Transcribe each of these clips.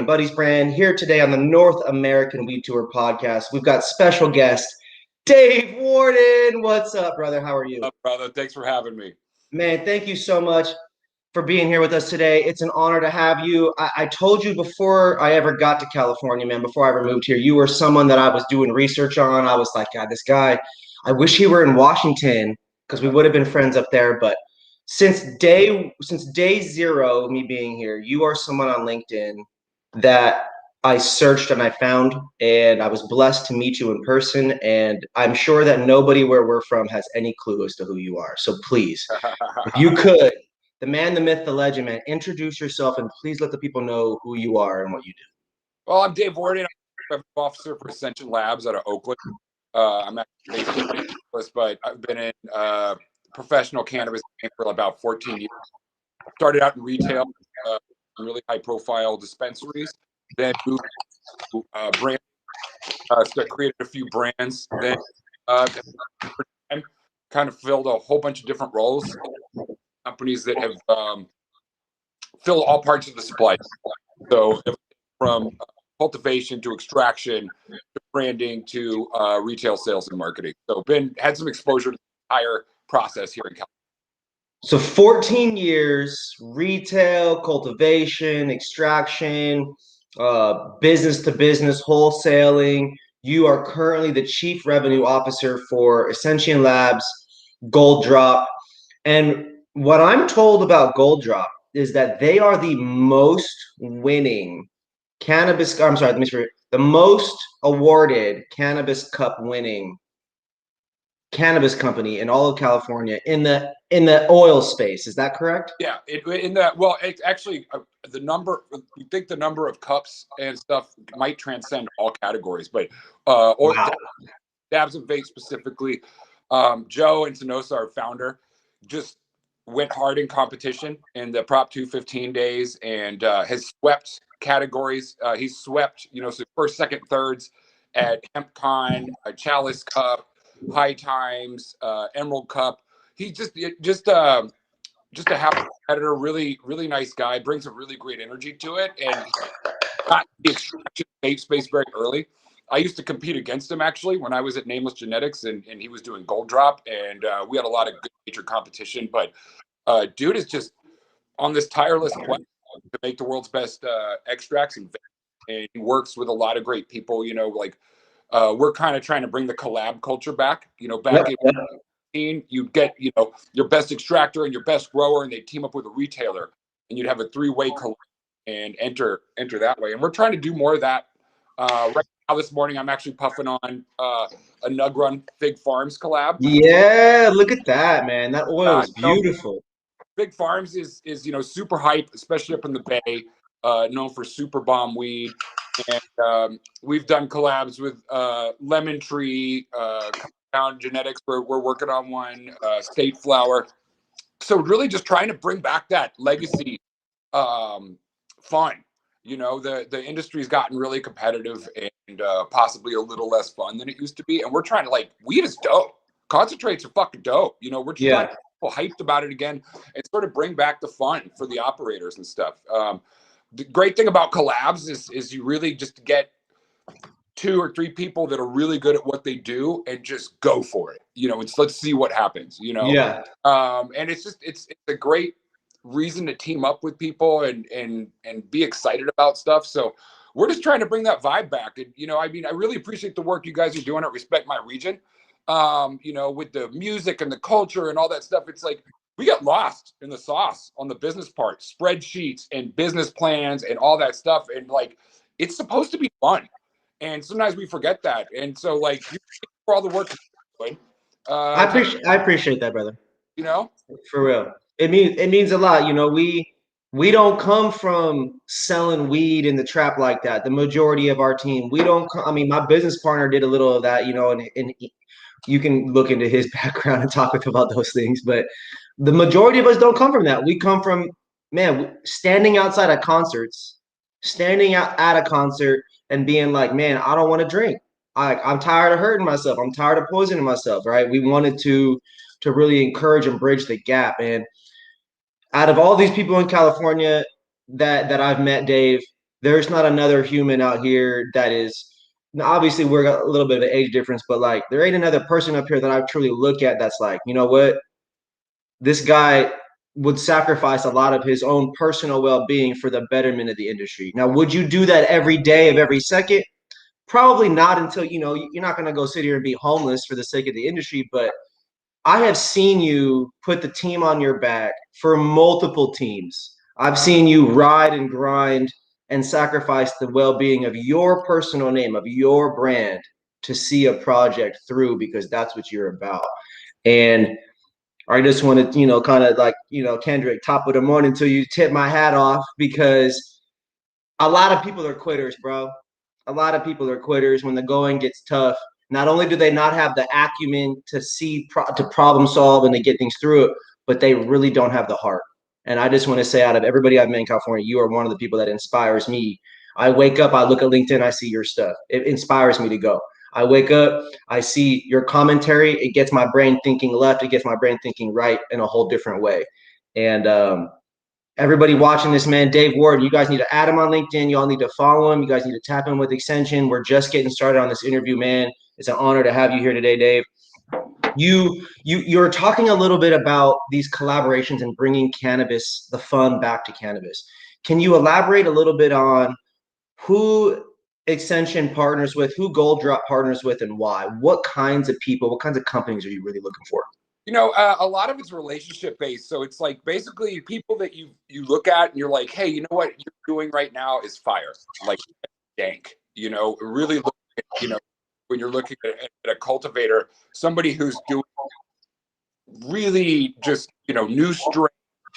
Buddies brand here today on the North American Weed Tour podcast. We've got special guest Dave Warden. What's up, brother? How are you? What's up, brother? Thanks for having me. Man, thank you so much for being here with us today. It's an honor to have you. I told you before I ever got to California, man, before I ever moved here, you were someone that I was doing research on. I was like, God, this guy, I wish he were in Washington because we would have been friends up there. But since day zero of me being here, you are someone on LinkedIn that I searched and I found, and I was blessed to meet you in person. And I'm sure that nobody where we're from has any clue as to who you are. So please, if you could, the man, the myth, the legend, man, introduce yourself and please let the people know who you are and what you do. Well, I'm Dave Warden. I'm an officer for Accentian Labs out of Oakland. I'm actually based in Cannabis, but I've been in professional cannabis for about 14 years. Started out in retail, really high-profile dispensaries. Then moved to brand. So created a few brands. Then kind of filled a whole bunch of different roles. Companies that have filled all parts of the supply. So from cultivation to extraction to branding to retail sales and marketing. So had some exposure to the entire process here in California. So 14 years, retail, cultivation, extraction, business to business, wholesaling. You are currently the chief revenue officer for Accentian Labs, Gold Drop. And what I'm told about Gold Drop is that they are the most winning cannabis, I'm sorry, the most awarded cannabis cup winning cannabis company in all of California in the oil space. Is that correct? Yeah, it's actually the number. You think the number of cups and stuff might transcend all categories, but or wow. Dabs and Vape specifically. Joe and Sanosa, our founder, just went hard in competition in the Prop 215 days and has swept categories. He's swept, so first, second, thirds at HempCon, Chalice Cup, High Times, Emerald Cup. He just a happy competitor, really, really nice guy, brings a really great energy to it, and got the extraction vape space very early. I used to compete against him actually when I was at Nameless Genetics, and he was doing Gold Drop, and we had a lot of good nature competition. But dude is just on this tireless quest to make the world's best extracts and he works with a lot of great people. We're kind of trying to bring the collab culture back. Back in you'd get your best extractor and your best grower, and they team up with a retailer, and you'd have a three-way collab and enter that way. And we're trying to do more of that. Right now, this morning, I'm actually puffing on a Nug Run Fig Farms collab. Yeah, look at that, man. That oil is beautiful. Fig Farms is super hype, especially up in the Bay, known for super bomb weed. And we've done collabs with Lemon Tree, Compound Genetics. We're working on one, State Flower. So really just trying to bring back that legacy fun. The industry's gotten really competitive and possibly a little less fun than it used to be. And we're trying to weed is dope. Concentrates are fucking dope. We're just trying to get people hyped about it again and sort of bring back the fun for the operators and stuff. The great thing about collabs is you really just get 2 or 3 people that are really good at what they do and just go for it. Let's see what happens, Yeah. And it's a great reason to team up with people and be excited about stuff. So we're just trying to bring that vibe back. And, I really appreciate the work you guys are doing at Respect My Region. With the music and the culture and all that stuff. It's like we get lost in the sauce on the business part, spreadsheets and business plans and all that stuff. And it's supposed to be fun. And sometimes we forget that. And so for all the work you're doing, I appreciate that, brother. For real. It means a lot. We don't come from selling weed in the trap like that. The majority of our team, we don't my business partner did a little of that, and you can look into his background and talk with him about those things. But the majority of us don't come from that. We come from, standing outside of concerts, standing out at a concert and being like, man, I don't want to drink. I'm tired of hurting myself. I'm tired of poisoning myself, right? We wanted to really encourage and bridge the gap. And out of all these people in California that I've met, Dave, there's not another human out here that is. Now, obviously, we're got a little bit of an age difference, but like, there ain't another person up here that I truly look at that's like, you know what, this guy would sacrifice a lot of his own personal well-being for the betterment of the industry. Now, would you do that every day of every second? Probably not, until, you know, you're not going to go sit here and be homeless for the sake of the industry. But I have seen you put the team on your back for multiple teams. I've seen you ride and grind and sacrifice the well-being of your personal name, of your brand, to see a project through, because that's what you're about. And I just want to, you know, kind of like, you know, Kendrick, top of the morning till you tip my hat off, because a lot of people are quitters, bro. A lot of people are quitters when the going gets tough. Not only do they not have the acumen to to problem solve and to get things through it, but they really don't have the heart. And I just want to say, out of everybody I've met in California, you are one of the people that inspires me. I wake up, I look at LinkedIn, I see your stuff. It inspires me to go. I wake up, I see your commentary. It gets my brain thinking left. It gets my brain thinking right in a whole different way. And everybody watching this, man, Dave Warden, you guys need to add him on LinkedIn. You all need to follow him. You guys need to tap in with Accentian. We're just getting started on this interview, man. It's an honor to have you here today, Dave. You're talking a little bit about these collaborations and bringing cannabis, the fun, back to cannabis. Can you elaborate a little bit on who Accentian partners with, who Gold Drop partners with, and why? What kinds of people, what kinds of companies are you really looking for? You know, a lot of it's relationship based. So it's like basically people that you look at and you're like, hey, you know what you're doing right now is fire, like dank. You know, really look at, you know, when you're looking at a cultivator, somebody who's doing really just, you know, new strain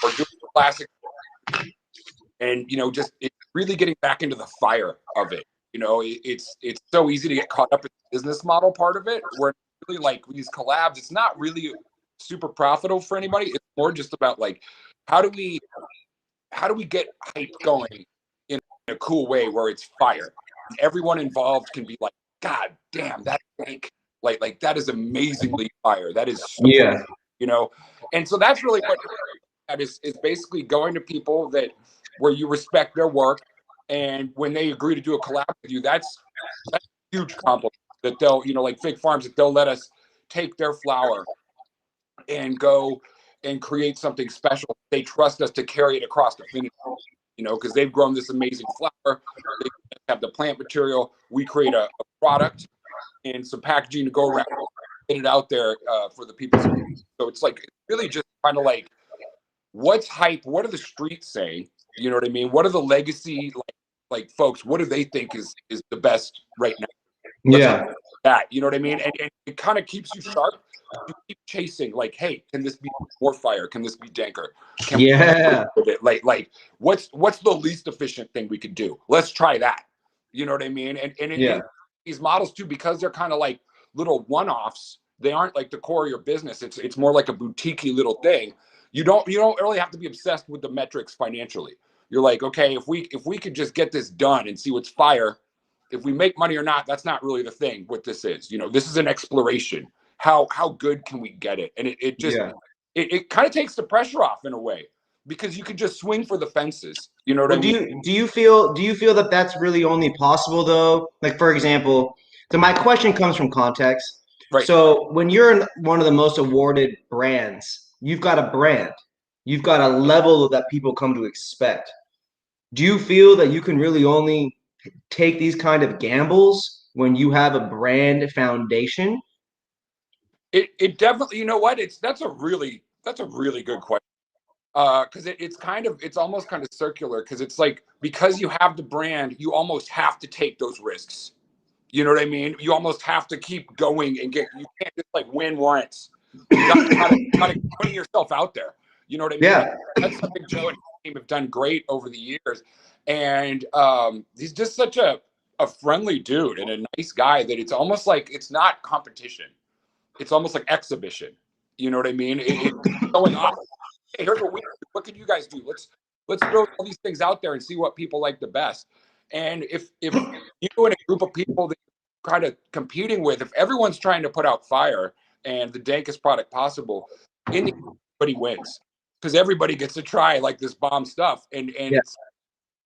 or doing classic, and you know, just really getting back into the fire of it. You know, it's so easy to get caught up in the business model part of it, where really like these collabs, it's not really super profitable for anybody. It's more just about like how do we get hype going in a cool way where it's fire. And everyone involved can be like, God damn, that like that is amazingly fire. That is so, Yeah. you know. And so that's really what that is basically going to people that where you respect their work, and when they agree to do a collab with you, that's a huge compliment that they'll, you know, like Fig Farms, that they'll let us take their flower and go and create something special. They trust us to carry it across the finish, you know, because they've grown this amazing flower. They have the plant material. We create a product and some packaging to go around, get it out there for the people. So it's like really just kind of like, what's hype? What do the streets say? You know what I mean? What are the legacy like folks? What do they think is the best right now? Let's Yeah. that, you know what I mean? And it kind of keeps you sharp. You keep chasing, like, hey, can this be more fire? Can this be danker? Can Yeah. we like what's the least efficient thing we could do? Let's try that. You know what I mean? And these models too, because they're kind of like little one-offs, they aren't like the core of your business. It's more like a boutiquey little thing. You don't really have to be obsessed with the metrics financially. You're like, okay, if we could just get this done and see what's fire, if we make money or not, that's not really the thing. What this is, you know, this is an exploration. How good can we get it? And it just it kind of takes the pressure off in a way, because you can just swing for the fences. You know what I Well, mean? do you feel that that's really only possible though? Like, for example, so my question comes from context. Right. So when you're in one of the most awarded brands, you've got a brand, you've got a level that people come to expect. Do you feel that you can really only take these kind of gambles when you have a brand foundation? It definitely, you know what? That's a really good question. Because it's almost kind of circular, because it's like, because you have the brand, you almost have to take those risks. You know what I mean? You almost have to keep going and you can't just like win once. You gotta putting yourself out there. You know what I mean? Yeah. That's something Joe and his team have done great over the years. And he's just such a friendly dude and a nice guy that it's almost like it's not competition. It's almost like exhibition. You know what I mean? It's going off. Hey, here's what what can you guys do? Let's throw all these things out there and see what people like the best. And if you and a group of people that you're kind of competing with, if everyone's trying to put out fire and the dankest product possible, in the end, everybody wins, because everybody gets to try like this bomb stuff. And Yeah.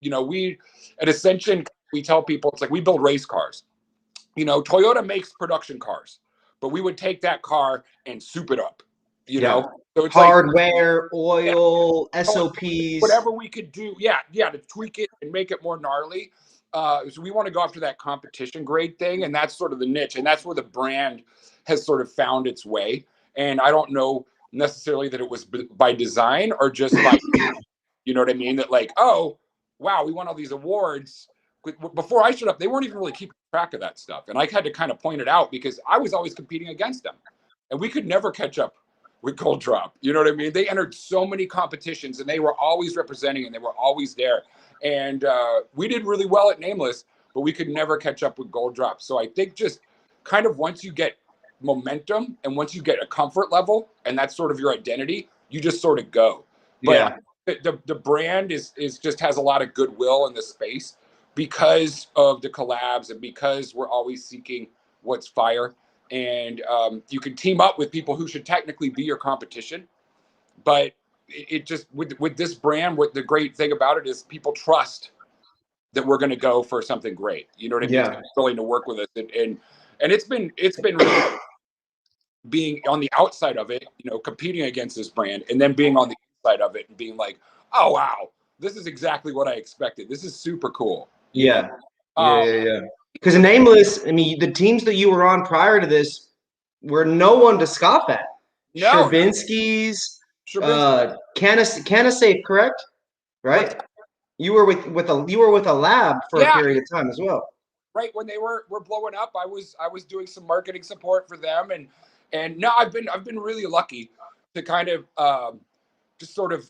You know, we at Accentian, we tell people it's like we build race cars. You know, Toyota makes production cars, but we would take that car and soup it up, you know? So it's like hardware, oil, SOPs. whatever we could do. Yeah, to tweak it and make it more gnarly. So we want to go after that competition grade thing, and that's sort of the niche, and that's where the brand has sort of found its way. And I don't know necessarily that it was by design or just by, you know what I mean? That like, oh, wow, we won all these awards. Before I showed up, they weren't even really keeping track of that stuff. And I had to kind of point it out because I was always competing against them. And we could never catch up with Gold Drop. You know what I mean? They entered so many competitions and they were always representing and they were always there. And we did really well at Nameless, but we could never catch up with Gold Drop. So I think just kind of once you get momentum and once you get a comfort level and that's sort of your identity, you just sort of go. But the brand is just has a lot of goodwill in the space because of the collabs and because we're always seeking what's fire. And you can team up with people who should technically be your competition. But it just, with this brand, what the great thing about it is people trust that we're going to go for something great. You know what I mean? Yeah. Willing to work with us. And it's been really being on the outside of it, you know, competing against this brand and then being on the inside of it and being like, oh, wow, this is exactly what I expected. This is super cool. Yeah. Because Nameless, I mean, the teams that you were on prior to this were no one to scoff at. No, Sherbinsky's, Cannasafe, correct? Right? You were with a lab for a period of time as well. Right when they were blowing up, I was doing some marketing support for them, and no, I've been really lucky to kind of just sort of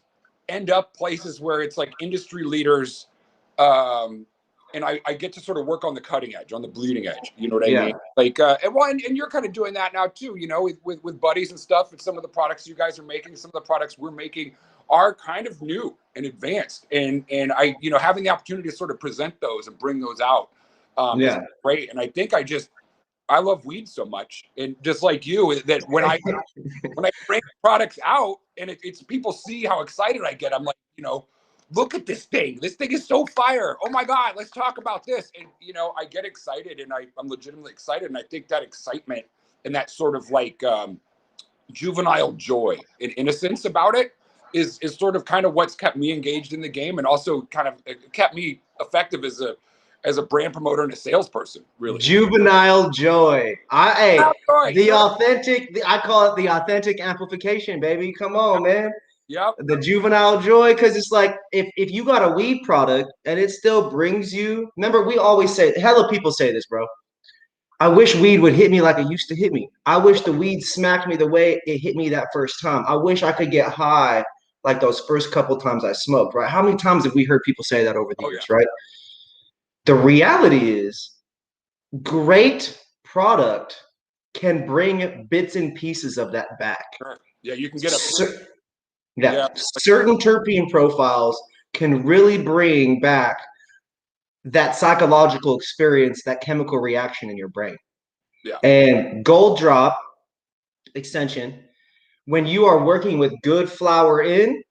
end up places where it's like industry leaders, and I get to sort of work on the cutting edge, on the bleeding edge. You know what I mean? Like, and you're kind of doing that now too. You know, with buddies and stuff, and some of the products you guys are making, some of the products we're making are kind of new and advanced, and I, you know, having the opportunity to sort of present those and bring those out. Is great. And I think I love weed so much, and just like you, that when I bring products out and it's people see how excited I get, I'm like, you know, look at this thing. This thing is so fire. Oh my God, let's talk about this. And you know, I get excited, and I'm legitimately excited. And I think that excitement and that sort of like juvenile joy and innocence about it is sort of kind of what's kept me engaged in the game, and also kind of kept me effective as a brand promoter and a salesperson, really. Juvenile joy. I call it the authentic amplification, baby. Come on, man. Yep. The juvenile joy, because it's like if you got a weed product and it still brings you, remember, we always say, hella people say this, bro. I wish weed would hit me like it used to hit me. I wish the weed smacked me the way it hit me that first time. I wish I could get high like those first couple times I smoked, right? How many times have we heard people say that over the years, right? The reality is, great product can bring bits and pieces of that back. Sure. Yeah, you can get certain terpene profiles can really bring back that psychological experience, that chemical reaction in your brain. Yeah. And Gold Drop Accentian, when you are working with good flower in,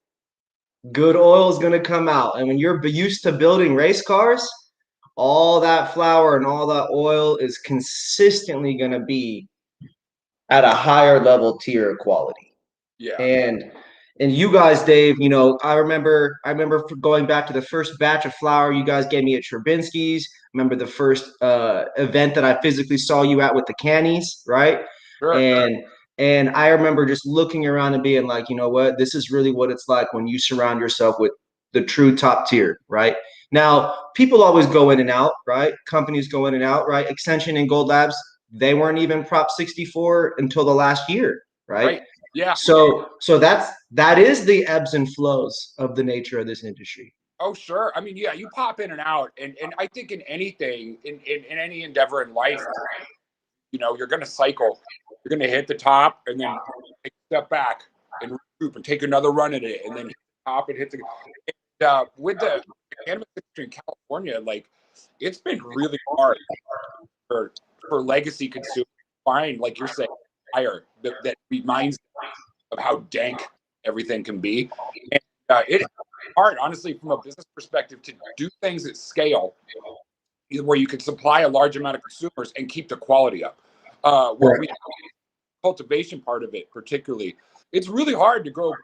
good oil is going to come out. And when you're used to building race cars, all that flour and all that oil is consistently going to be at a higher level tier of quality. Yeah. And you guys, Dave, you know, I remember going back to the first batch of flour you guys gave me at Sherbinsky's. Remember the first event that I physically saw you at with the cannies, right? Sure. And I remember just looking around and being like, you know what, this is really what it's like when you surround yourself with the true top tier, right? Now, people always go in and out, right? Companies go in and out, right? Accentian and Gold Labs, they weren't even Prop 64 until the last year, right? Yeah. So that is the ebbs and flows of the nature of this industry. Oh, sure. I mean, yeah, you pop in and out, and I think in anything, in any endeavor in life, you know, you're going to cycle. You're going to hit the top and then take a step back and regroup and take another run at it, and then hit the top and hit the. And, with the cannabis industry in California, like, it's been really hard for legacy consumers to find, like you're saying, fire that reminds them of how dank everything can be. And hard, honestly, from a business perspective, to do things at scale where you can supply a large amount of consumers and keep the quality up. What we cultivation part of it, particularly, it's really hard to grow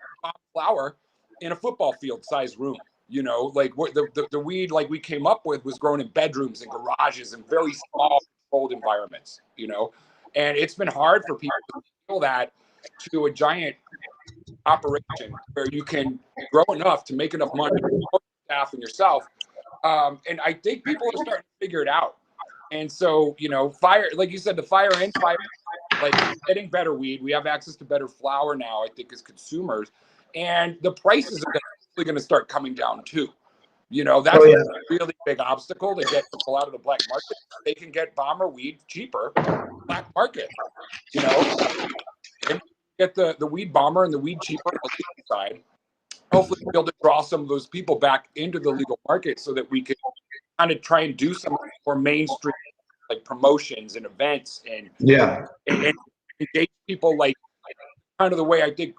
flower in a football field size room. You know, like what the weed like we came up with was grown in bedrooms and garages and very small controlled environments, you know, and it's been hard for people to scale that to a giant operation where you can grow enough to make enough money for your staff and yourself. And I think people are starting to figure it out. And so, you know, fire, like you said, the fire and fire, like getting better weed. We have access to better flower now, I think, as consumers. And the prices are going to start coming down too. You know, that's a really big obstacle to get people out of the black market. They can get bomber weed cheaper, black market, you know, and get the weed bomber and the weed cheaper on the legal side. Hopefully be able to draw some of those people back into the legal market so that we can kind of try and do some more mainstream like promotions and events and engage people like kind of the way I think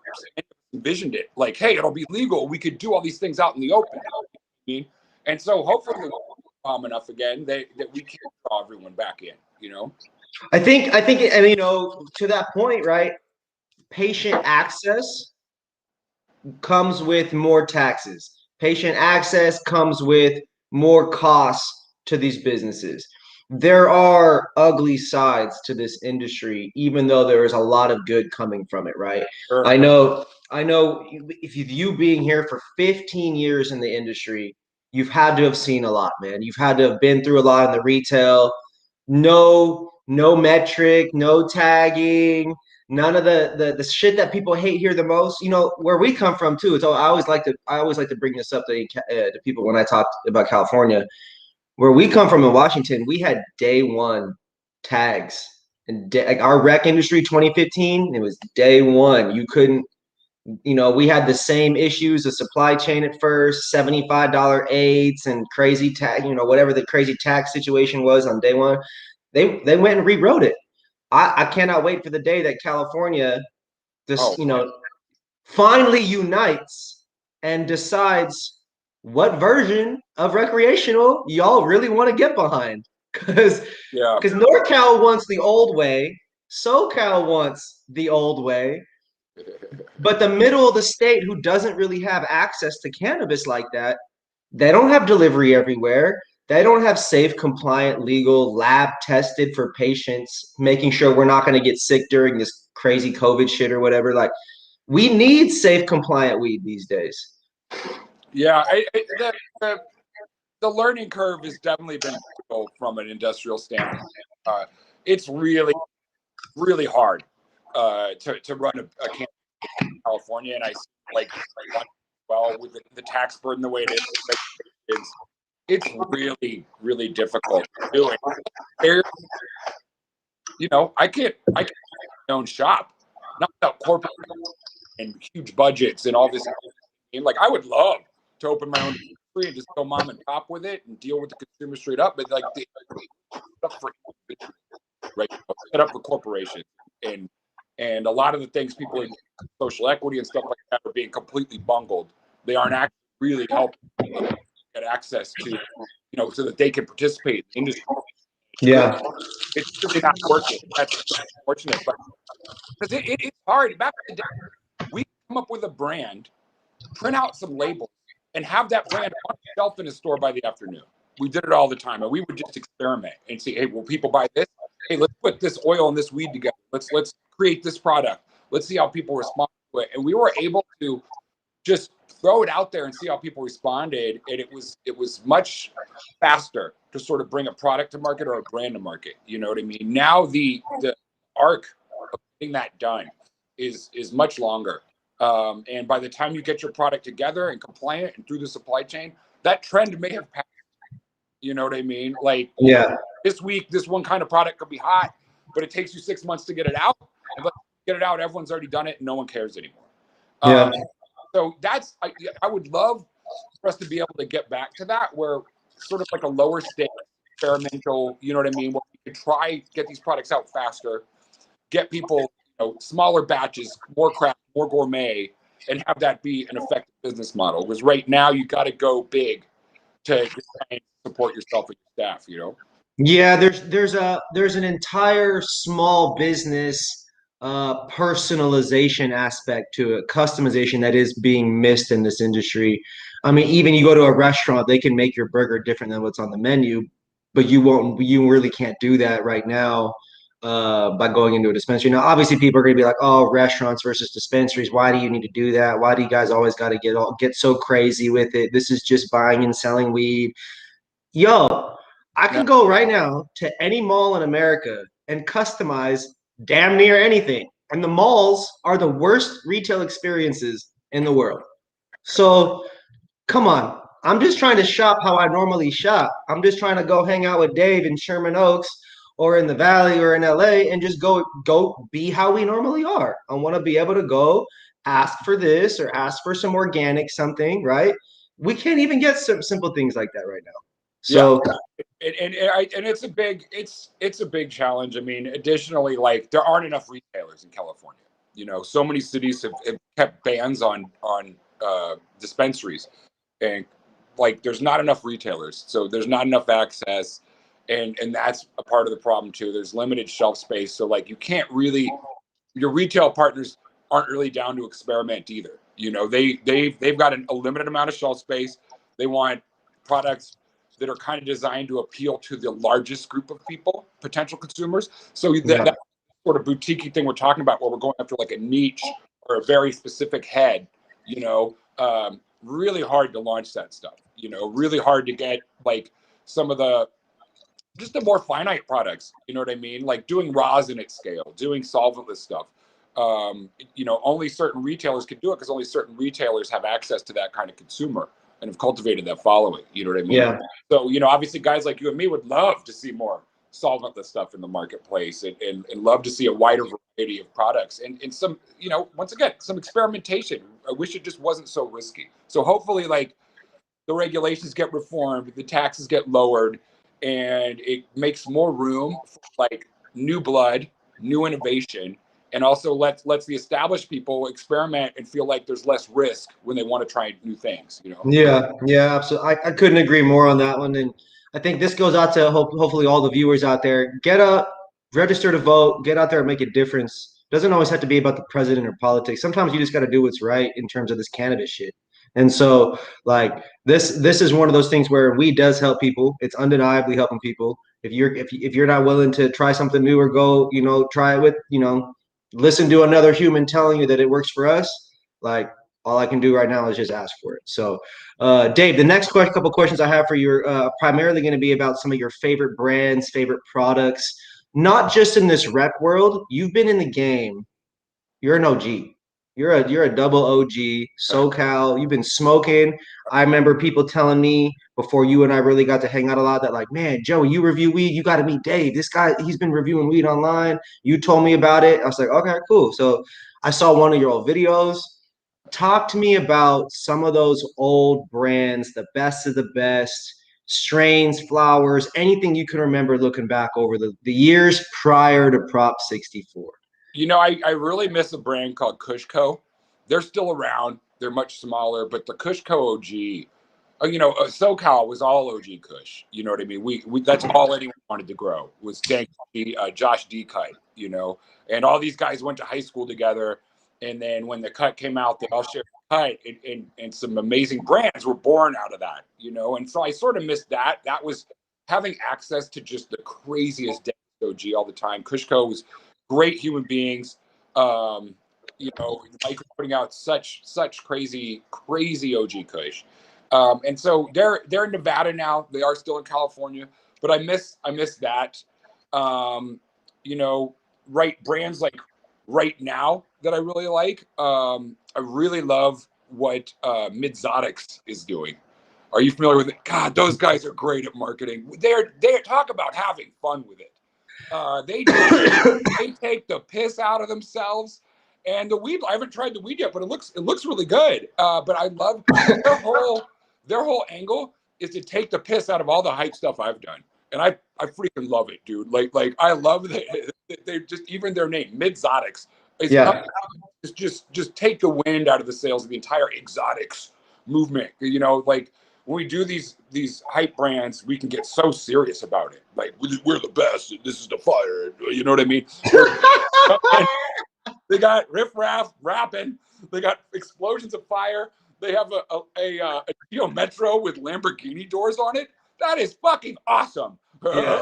envisioned it. Like, hey, it'll be legal. We could do all these things out in the open. And so hopefully we're calm enough again that we can draw everyone back in, you know? I think, and you know, to that point, right? Patient access comes with more taxes. Patient access comes with more costs to these businesses. There are ugly sides to this industry, even though there is a lot of good coming from it, right? Sure. I know if you being here for 15 years in the industry, you've had to have seen a lot, man. You've had to have been through a lot in the retail. No metric, no tagging, none of the shit that people hate here the most. You know, where we come from too. It's all, I always like to bring this up to people when I talk about California. Where we come from in Washington, we had day one tags, and like our rec industry 2015, it was day one. You couldn't, you know, we had the same issues, the supply chain at first, $75 aids and crazy tag, you know, whatever the crazy tax situation was on day one. They went and rewrote it. I cannot wait for the day that California finally unites and decides what version of recreational y'all really want to get behind. Because NorCal wants the old way, SoCal wants the old way, but the middle of the state who doesn't really have access to cannabis like that, they don't have delivery everywhere. They don't have safe, compliant, legal, lab tested for patients, making sure we're not going to get sick during this crazy COVID shit or whatever. Like, we need safe, compliant weed these days. Yeah, the learning curve has definitely been from an industrial standpoint. It's really, really hard to run a campus in California, and I like well with the tax burden the way it is. It's really, really difficult to do it. There, you know, I can't my own shop, not without corporate and huge budgets and all this. Like, I would love to open my own industry and just go mom and pop with it and deal with the consumer straight up, but like set up for corporations and a lot of the things people in social equity and stuff like that are being completely bungled. They aren't actually really helping get access to, you know, so that they can participate in the industry. Yeah, it's really not working. That's unfortunate, but because it's hard. Back in the day, we come up with a brand, print out some labels, and have that brand on the shelf in a store by the afternoon. We did it all the time, and we would just experiment and see, hey, will people buy this? Hey, let's put this oil and this weed together. Let's create this product. Let's see how people respond to it. And we were able to just throw it out there and see how people responded. And it was much faster to sort of bring a product to market or a brand to market. You know what I mean? Now the arc of getting that done is much longer. And by the time you get your product together and compliant and through the supply chain, that trend may have passed. You know what I mean? Like, this week, this one kind of product could be hot, but it takes you 6 months to get it out. And by get it out, everyone's already done it and no one cares anymore. So that's, I would love for us to be able to get back to that, where sort of like a lower stake experimental, you know what I mean? Where we could try get these products out faster, get people, you know, smaller batches, more craft, more gourmet, and have that be an effective business model. Because right now you got to go big to support yourself and your staff, you know? Yeah, there's an entire small business personalization aspect to it, customization that is being missed in this industry. I mean, even you go to a restaurant, they can make your burger different than what's on the menu, but you really can't do that right now by going into a dispensary. Now, obviously, people are going to be like, "Oh, restaurants versus dispensaries. Why do you need to do that? Why do you guys always got to get so crazy with it? This is just buying and selling weed." Yo, I Yeah. can go right now to any mall in America and customize damn near anything. And the malls are the worst retail experiences in the world. So come on. I'm just trying to shop how I normally shop. I'm just trying to go hang out with Dave in Sherman Oaks or in the Valley or in LA and just go be how we normally are. I want to be able to go ask for this or ask for some organic something, right? We can't even get some simple things like that right now. Yeah. So And it's a big challenge. I mean, additionally, like there aren't enough retailers in California. You know, so many cities have kept bans on dispensaries, and like there's not enough retailers, so there's not enough access, and that's a part of the problem too. There's limited shelf space, so like you can't really, your retail partners aren't really down to experiment either. You know, they've got a limited amount of shelf space. They want products that are kind of designed to appeal to the largest group of people, potential consumers. So that sort of boutique thing we're talking about, where we're going after like a niche or a very specific head, you know, really hard to launch that stuff. You know, really hard to get like some of the just the more finite products. You know what I mean? Like doing rosin at scale, doing solventless stuff. You know, only certain retailers can do it because only certain retailers have access to that kind of consumer and have cultivated that following. You know what I mean? yeah, So, you know, obviously guys like you and me would love to see more solventless stuff in the marketplace and love to see a wider variety of products and some, you know, once again, some experimentation. I wish it just wasn't so risky. So hopefully like the regulations get reformed, the taxes get lowered, and it makes more room for like new blood, new innovation, and also lets the established people experiment and feel like there's less risk when they want to try new things, you know? yeah, absolutely. I couldn't agree more on that one. And I think this goes out to hopefully all the viewers out there. Get up, register to vote, get out there and make a difference. Doesn't always have to be about the president or politics. Sometimes you just got to do what's right in terms of this cannabis shit. And so, like this is one of those things where weed does help people. It's undeniably helping people. If you're not willing to try something new or go, try it with, listen to another human telling you that it works for us, like all I can do right now is just ask for it. So, Dave, the next couple questions I have for you are primarily going to be about some of your favorite brands, favorite products, not just in this rep world. You've been in the game. You're an OG. You're a double OG, SoCal. You've been smoking. I remember people telling me before you and I really got to hang out a lot that like, man, Joe, you review weed, you got to meet Dave. This guy, he's been reviewing weed online. You told me about it. I was like, okay, cool. So I saw one of your old videos. Talk to me about some of those old brands, the best of the best, strains, flowers, anything you can remember looking back over the years prior to Prop 64. You know, I really miss a brand called Kushco. They're still around. They're much smaller, but the Kushco OG, you know, SoCal was all OG Kush. You know what I mean? We that's all anyone wanted to grow was Dank, Josh D Cut, you know, and all these guys went to high school together. And then when the cut came out, they all shared the cut, and some amazing brands were born out of that, you know. And so I sort of missed that. That was having access to just the craziest OG all the time. Kushco was great human beings. You know, Mike putting out such crazy OG Kush. And so they're in Nevada now. They are still in California, but I miss that. You know, brands like Right Now that I really like. I really love what Midzotics is doing. Are you familiar with it? God, those guys are great at marketing. They talk about having fun with it. They take the piss out of themselves. And the weed, I haven't tried the weed yet, but it looks really good. But I love their whole angle is to take the piss out of all the hype stuff I've done, and I freaking love it, dude. Like I love that they just even their name Midzotics. It's Yeah. just take the wind out of the sails of the entire exotics movement. You know, like when we do these hype brands, we can get so serious about it. Like we're the best. This is the fire. You know what I mean? They got riff raff rapping. They got explosions of fire. They have a Geo Metro with Lamborghini doors on it. That is fucking awesome. Yes.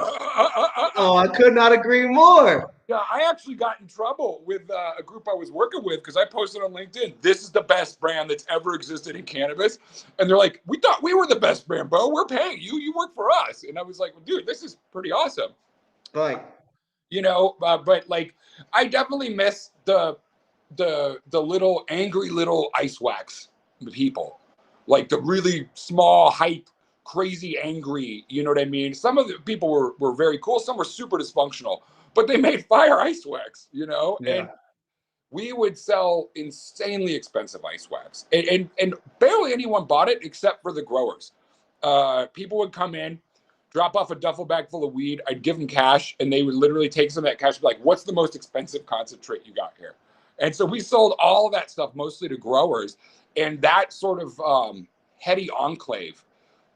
Oh, I could not agree more. Yeah, I actually got in trouble with a group I was working with because I posted on LinkedIn, this is the best brand that's ever existed in cannabis. And they're like, we thought we were the best brand, bro. We're paying you. You work for us. And I was like, well, dude, this is pretty awesome. Right. You know, but like, I definitely miss the little angry little ice wax people, like the really small hype, crazy angry. You know what I mean? Some of the people were very cool. Some were super dysfunctional, but they made fire ice wax. You know, Yeah. and we would sell insanely expensive ice wax, and barely anyone bought it except for the growers. People would come in, drop off a duffel bag full of weed. I'd give them cash, and they would literally take some of that cash and be like, what's the most expensive concentrate you got here? And so we sold all of that stuff mostly to growers. And that sort of heady enclave,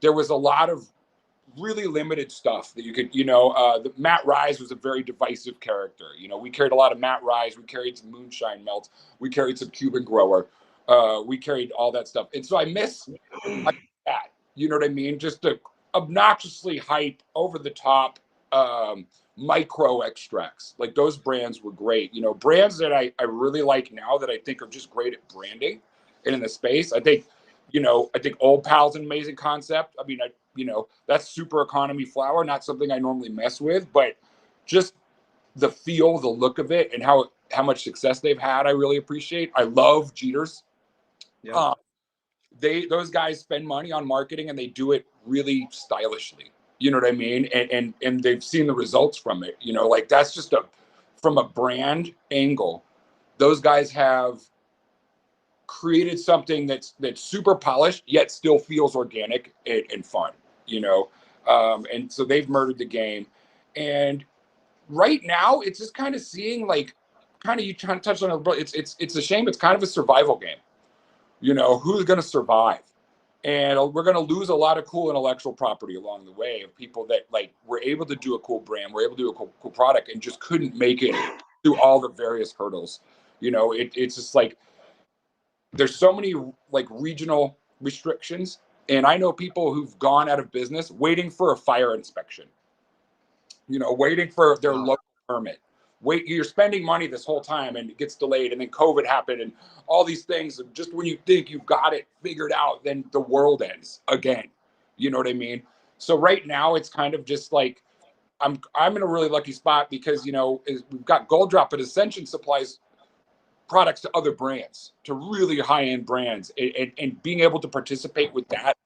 there was a lot of really limited stuff that you could, you know, the Matt Rise was a very divisive character. You know, we carried a lot of Matt Rise. We carried some moonshine melts. We carried some Cuban grower. We carried all that stuff. And so I miss that. You know what I mean? Just the obnoxiously hype, over the top micro extracts. Like those brands were great. You know, brands that I really like now that I think are just great at branding and in the space. I think, you know, I think Old Pal's an amazing concept. I mean, you know, that's super economy flower, not something I normally mess with, but just the feel, the look of it, and how much success they've had, I really appreciate. I love Jeters. Yeah. Those guys spend money on marketing and they do it really stylishly. You know what I mean? And they've seen the results from it. You know, like that's just from a brand angle, those guys have created something that's super polished yet still feels organic and fun. You know, and so they've murdered the game. And right now, it's just kind of seeing like, kind of you trying to touch on it. It's a shame. It's kind of a survival game. You know, who's going to survive? And we're going to lose a lot of cool intellectual property along the way of people that like were able to do a cool brand, were able to do a cool product, and just couldn't make it through all the various hurdles. You know, it's just like there's so many like regional restrictions, and I know people who've gone out of business waiting for a fire inspection. You know, waiting for their local permit. You're spending money this whole time and it gets delayed, and then COVID happened and all these things. Just when you think you've got it figured out, then the world ends again. You know what I mean? So right now it's kind of just like I'm in a really lucky spot because, you know, we've got Gold Drop, but Accentian supplies products to other brands, to really high-end brands, and being able to participate with that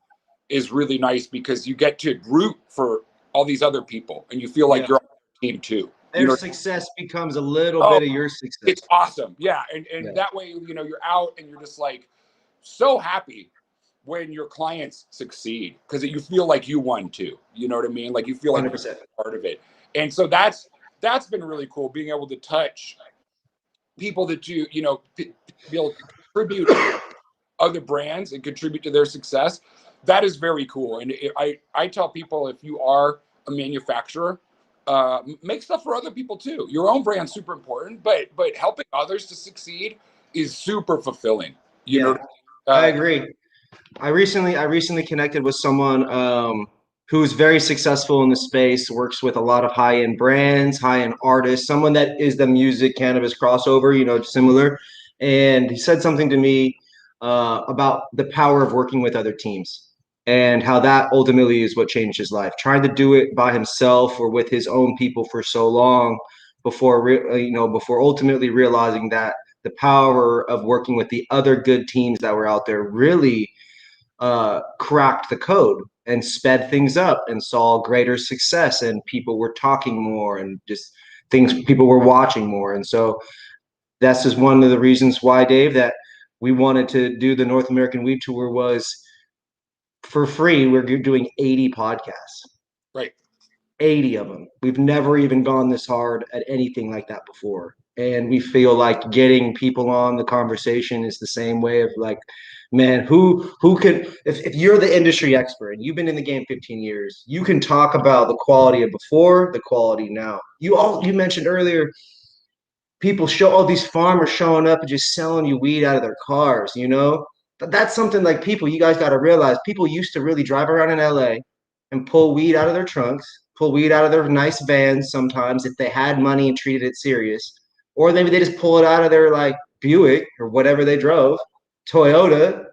is really nice because you get to root for all these other people and you feel like you're on their team too. Their success becomes a little bit of your success. It's awesome. Yeah. And that way, you know, you're out and you're just like so happy when your clients succeed because you feel like you won too. You know what I mean? Like you feel like 100%. you're part of it. And so that's been really cool, being able to touch people that you know, be able to contribute other brands and contribute to their success. That is very cool. And I tell people, if you are a manufacturer, make stuff for other people too. Your own brand's super important, but helping others to succeed is super fulfilling. You know, I agree. I recently connected with someone who's very successful in the space, works with a lot of high-end brands, high-end artists, someone that is the music cannabis crossover, you know, similar. And he said something to me about the power of working with other teams and how that ultimately is what changed his life. Trying to do it by himself or with his own people for so long before ultimately realizing that the power of working with the other good teams that were out there really cracked the code and sped things up and saw greater success, and people were talking more and just people were watching more. And so that's just one of the reasons why, Dave, that we wanted to do the North American Weed Tour was for free. We're doing 80 podcasts. Right. 80 of them. We've never even gone this hard at anything like that before. And we feel like getting people on the conversation is the same way of like, man, who could, if you're the industry expert and you've been in the game 15 years, you can talk about the quality of before, the quality now. You mentioned earlier, people show all these farmers showing up and just selling you weed out of their cars, you know? But that's something like people, you guys got to realize, people used to really drive around in LA and pull weed out of their trunks, pull weed out of their nice vans sometimes if they had money and treated it serious. Or maybe they just pull it out of their like Buick or whatever they drove, Toyota,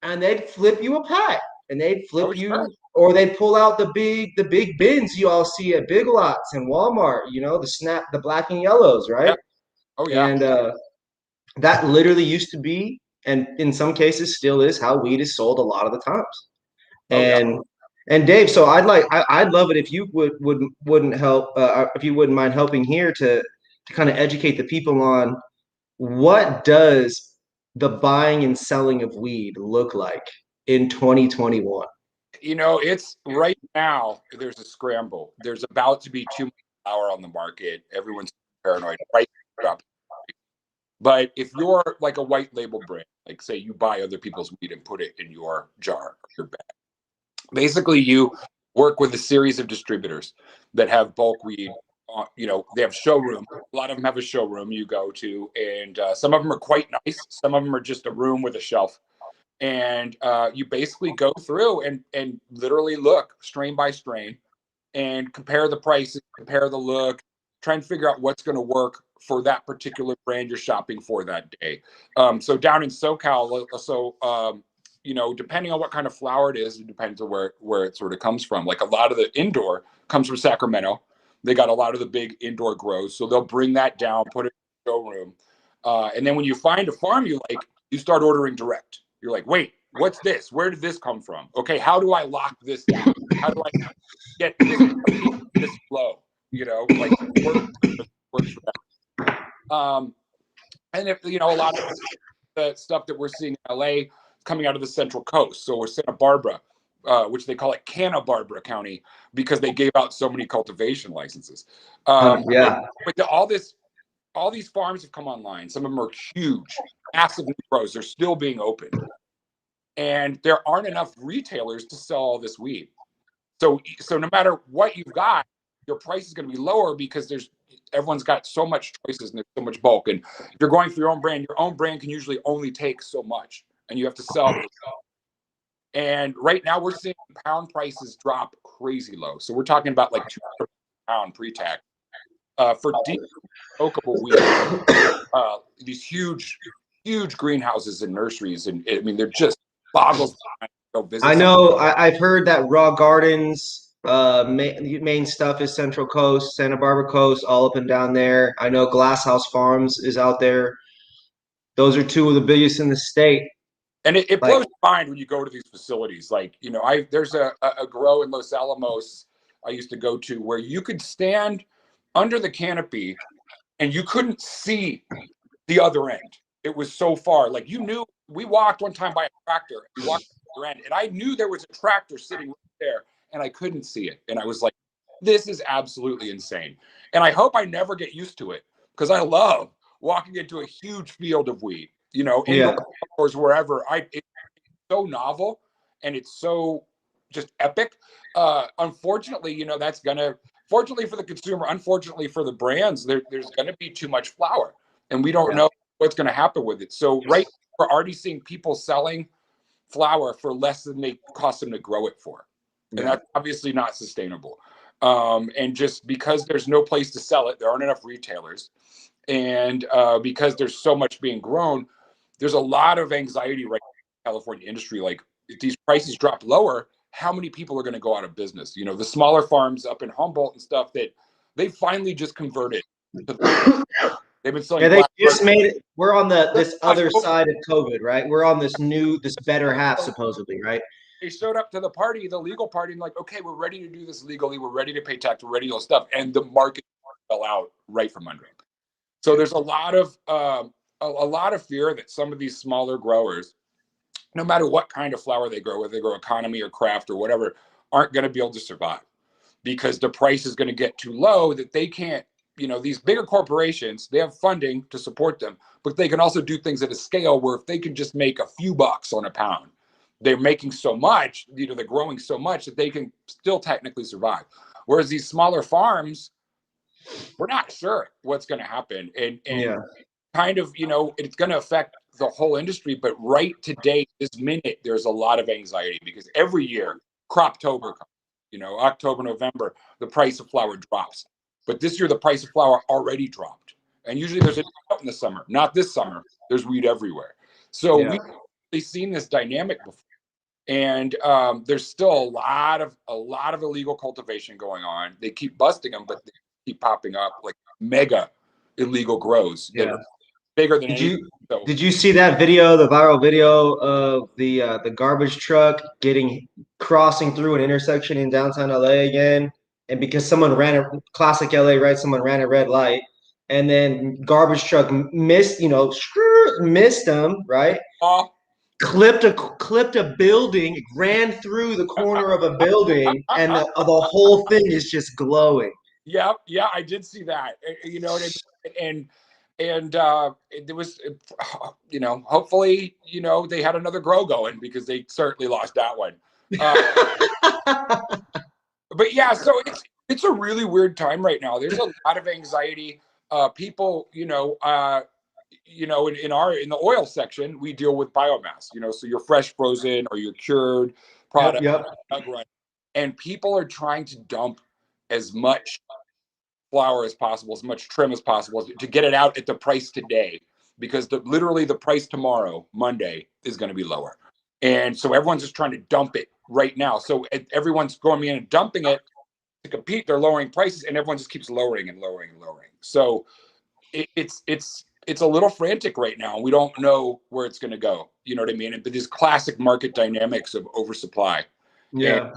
and they'd flip you a pack and they'd Oh, flip sure. you, or they'd pull out the big bins you all see at Big Lots and Walmart, you know, the black and yellows, Yeah. right? Oh, yeah. And that literally used to be, and in some cases still is, how weed is sold a lot of the times. Oh, yeah. And Dave, so I'd love it if you wouldn't help, if you wouldn't mind helping here to kind of educate the people on what does the buying and selling of weed look like in 2021. It's right now, there's a scramble. There's about to be too much flour on the market. Everyone's paranoid. Price drop. But if you're like a white label brand, like say you buy other people's weed and put it in your jar or your bag, basically you work with a series of distributors that have bulk weed. They have showroom. A lot of them have a showroom you go to, and some of them are quite nice. Some of them are just a room with a shelf, and you basically go through and literally look strain by strain and compare the prices, compare the look, try and figure out what's going to work for that particular brand you're shopping for that day. So down in SoCal, depending on what kind of flower it is, it depends on where it sort of comes from. Like a lot of the indoor comes from Sacramento. They got a lot of the big indoor grows, so they'll bring that down, put it in the showroom, and then when you find a farm you like, you start ordering direct. You're like, wait, what's this? Where did this come from? Okay, how do I lock this down? How do I get this flow? Like works for that. And if a lot of the stuff that we're seeing in LA coming out of the Central Coast, so we're Santa Barbara, which they call it Canna Barbara County because they gave out so many cultivation licenses. Yeah. But all these farms have come online. Some of them are huge, massive new grows. They're still being opened, and there aren't enough retailers to sell all this weed. So no matter what you've got, your price is going to be lower because everyone's got so much choices and there's so much bulk. And if you're going for your own brand can usually only take so much, and you have to sell it. And right now we're seeing pound prices drop crazy low. So we're talking about like £200 pre-tax for deep smokable weed. These huge greenhouses and nurseries, and I mean they're just boggles. Go visit I some. know I've heard that Raw Gardens main stuff is Central Coast, Santa Barbara Coast, all up and down there. I know Glasshouse Farms is out there. Those are two of the biggest in the state. And it Like, blows your mind when you go to these facilities. Like, there's a grow in Los Alamos I used to go to where you could stand under the canopy and you couldn't see the other end. It was so far. Like we walked one time by a tractor. We walked to the other end, and I knew there was a tractor sitting right there, and I couldn't see it. And I was like, this is absolutely insane. And I hope I never get used to it because I love walking into a huge field of weed, indoors, yeah, wherever. It's so novel and it's so just epic. Unfortunately, fortunately for the consumer, unfortunately for the brands, there's going to be too much flour, and we don't know what's going to happen with it. So right now, we're already seeing people selling flour for less than they cost them to grow it for, and that's obviously not sustainable. And just because there's no place to sell it, there aren't enough retailers, and because there's so much being grown, there's a lot of anxiety right now in the California industry. Like if these prices drop lower, how many people are going to go out of business? The smaller farms up in Humboldt and stuff that they finally just converted. They've been selling yeah, they black. just made it. We're on this other side of COVID, right? We're on this better half, supposedly, right? They showed up to the party, the legal party, and like, okay, we're ready to do this legally. We're ready to pay tax. We're ready to do stuff, and the market fell out right from under them. So there's a lot of fear that some of these smaller growers, no matter what kind of flower they grow, whether they grow economy or craft or whatever, aren't going to be able to survive because the price is going to get too low that they can't these bigger corporations, they have funding to support them, but they can also do things at a scale where if they can just make a few bucks on a pound, they're making so much, they're growing so much that they can still technically survive. Whereas these smaller farms, we're not sure what's going to happen. And kind of, it's going to affect the whole industry. But right today, this minute, there's a lot of anxiety because every year, croptober comes, October, November, the price of flower drops. But this year, the price of flower already dropped. And usually there's a drought in the summer. Not this summer. There's weed everywhere. So we've really seen this dynamic before. And there's still a lot of illegal cultivation going on. They keep busting them, but they keep popping up like mega illegal grows that are bigger than Did you see that video, the viral video of the garbage truck crossing through an intersection in downtown LA again? And because someone ran a classic LA, right? Someone ran a red light, and then garbage truck missed them, right? Clipped a building, ran through the corner of a building, and the whole thing is just glowing. Yeah, I did see that. You know what I mean? And it was, hopefully, they had another grow going because they certainly lost that one. But yeah, so it's a really weird time right now. There's a lot of anxiety. People, in the oil section, we deal with biomass. So your fresh frozen or your cured product, and people are trying to dump as much flower as possible, as much trim as possible to get it out at the price today, because literally the price tomorrow, Monday, is going to be lower. And so everyone's just trying to dump it right now. So everyone's going in and dumping it to compete. They're lowering prices, and everyone just keeps lowering and lowering and lowering. So it's a little frantic right now. We don't know where it's going to go. You know what I mean? But these classic market dynamics of oversupply. Yeah.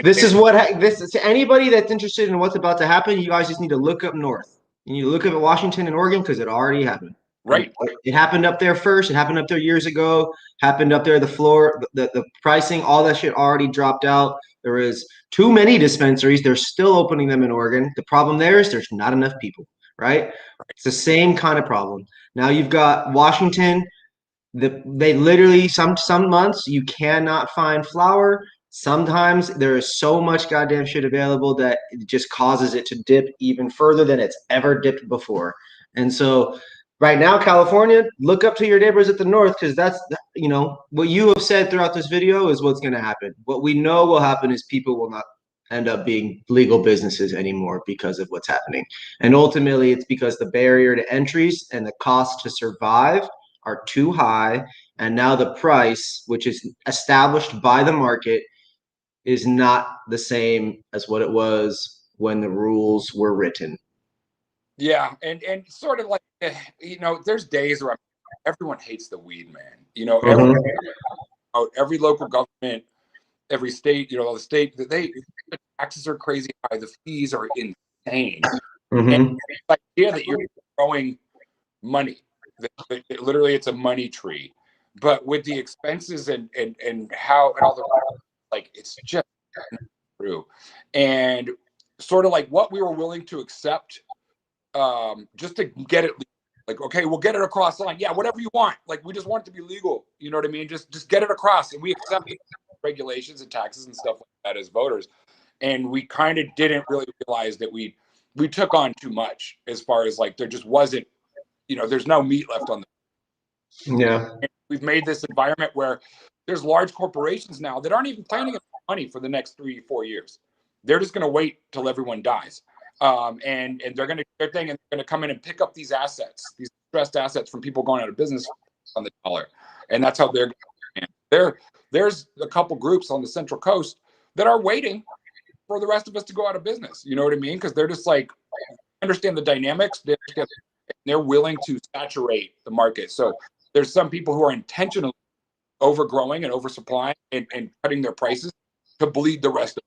This is anybody that's interested in what's about to happen. You guys just need to look up north. You need to look up at Washington and Oregon because it already happened. Right. It happened up there first. It happened up there years ago. Happened up there. The floor, the pricing, all that shit already dropped out. There is too many dispensaries. They're still opening them in Oregon. The problem there is there's not enough people. Right. It's the same kind of problem. Now you've got Washington. They literally some months you cannot find flower. Sometimes there is so much goddamn shit available that it just causes it to dip even further than it's ever dipped before. And so right now, California, look up to your neighbors at the north, because that's, what you have said throughout this video is what's going to happen. What we know will happen is people will not end up being legal businesses anymore because of what's happening. And ultimately, it's because the barrier to entries and the cost to survive are too high. And now the price, which is established by the market, is not the same as what it was when the rules were written. Yeah, and sort of like, there's days where everyone hates the weed, man. Every local government, every state, the state, the taxes are crazy high, the fees are insane. And the idea that you're growing money, that literally it's a money tree, but with the expenses and how and all the, like, it's just not true. And sort of like what we were willing to accept just to get it, like, okay, we'll get it across the line. Yeah, whatever you want. Like, we just want it to be legal. You know what I mean? Just get it across. And we accept regulations and taxes and stuff like that as voters. And we kind of didn't really realize that we took on too much, as far as like, there just wasn't, there's no meat left on the. Yeah. And we've made this environment where there's large corporations now that aren't even planning on money for the next 3 or 4 years. They're just going to wait till everyone dies. And they're going to do their thing, and they're going to come in and pick up these assets, these stressed assets from people going out of business on the dollar. And that's how they're going. There's a couple groups on the Central Coast that are waiting for the rest of us to go out of business. You know what I mean? Because they're just like, understand the dynamics. They're willing to saturate the market. So there's some people who are intentionally overgrowing and oversupplying and cutting their prices to bleed the rest of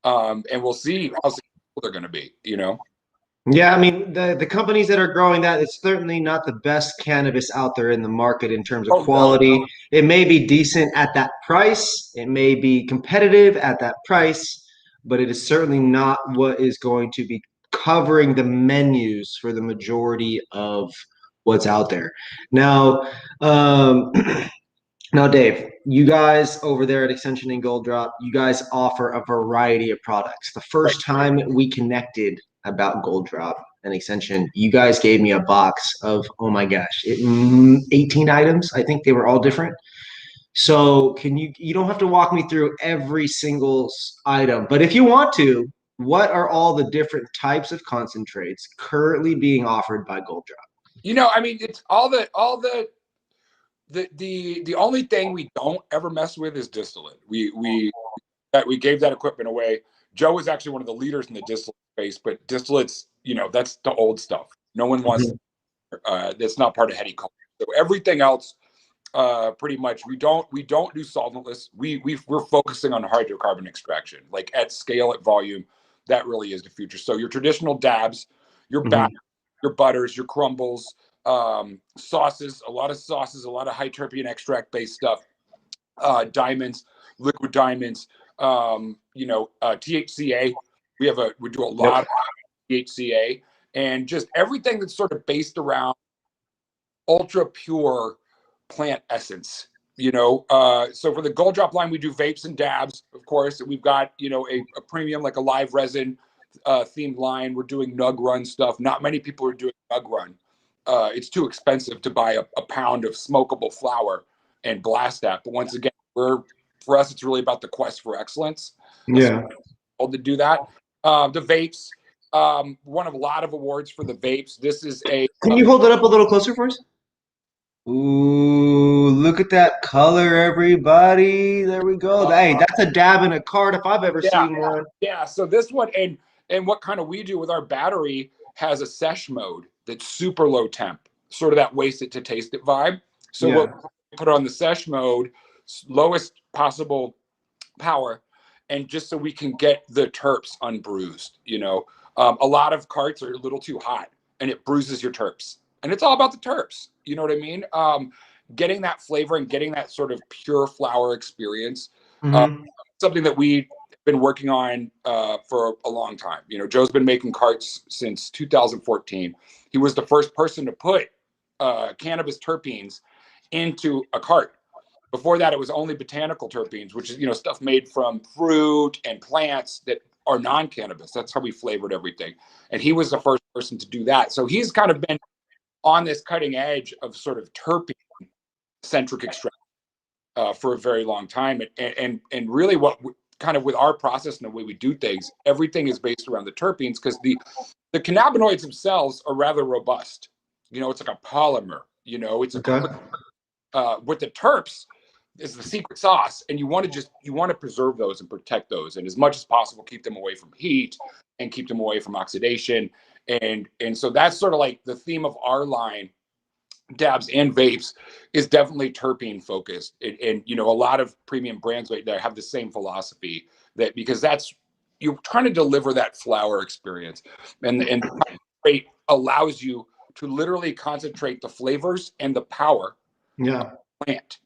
them. And we'll see how successful they're going to be, Yeah, I mean, the companies that are growing that, it's certainly not the best cannabis out there in the market in terms of quality. No. It may be decent at that price. It may be competitive at that price, but it is certainly not what is going to be covering the menus for the majority of what's out there. Now, now, Dave, you guys over there at Accentian and Gold Drop, you guys offer a variety of products. The Right. first time we connected about Gold Drop and Accentian, you guys gave me a box of, oh my gosh, 18 items. I think they were all different. So you don't have to walk me through every single item, but if you want to, what are all the different types of concentrates currently being offered by Gold Drop? I mean, it's the only thing we don't ever mess with is distillate. We gave that equipment away. Joe is actually one of the leaders in the distillate space, but distillates, that's the old stuff. No one wants. That's not part of heady culture. So everything else, pretty much, we don't do solventless. We're focusing on hydrocarbon extraction, like at scale, at volume. That really is the future. So your traditional dabs, your your butters, your crumbles, sauces, a lot of high terpene extract based stuff, diamonds, liquid diamonds, THCA. We do a lot of THCA, and just everything that's sort of based around ultra pure plant essence. So for the Gold Drop line, we do vapes and dabs, of course. We've got a premium, like a live resin themed line. We're doing nug run stuff. Not many people are doing nug run. It's too expensive to buy a pound of smokable flower and blast that. But once again, for us, it's really about the quest for excellence. Yeah. So to do that. The vapes, won a lot of awards for the vapes. This is Can you hold it up a little closer for us? Ooh, look at that color, everybody. There we go. Hey, that's a dab in a card if I've ever seen one. Yeah, so this one, and what kind of we do with our battery has a sesh mode that's super low temp, sort of that waste it to taste it vibe. So what we put on the sesh mode, lowest possible power, and just so we can get the terps unbruised. A lot of carts are a little too hot and it bruises your terps, and it's all about the terps. You know what I mean? Getting that flavor and getting that sort of pure flower experience, something that we've been working on for a long time. Joe's been making carts since 2014. He was the first person to put cannabis terpenes into a cart. Before that, it was only botanical terpenes, which is stuff made from fruit and plants that are non-cannabis. That's how we flavored everything. And he was the first person to do that. So he's kind of been on this cutting edge of sort of terpene-centric extraction for a very long time. And really what kind of with our process and the way we do things, everything is based around the terpenes, because the cannabinoids themselves are rather robust. It's like a polymer, it's with the terps is the secret sauce, and you want to preserve those and protect those, and as much as possible keep them away from heat and keep them away from oxidation. And so that's sort of like the theme of our line, dabs and vapes, is definitely terpene focused. And a lot of premium brands right there have the same philosophy, that because that's, you're trying to deliver that flower experience, and vape allows you to literally concentrate the flavors and the power of the plant.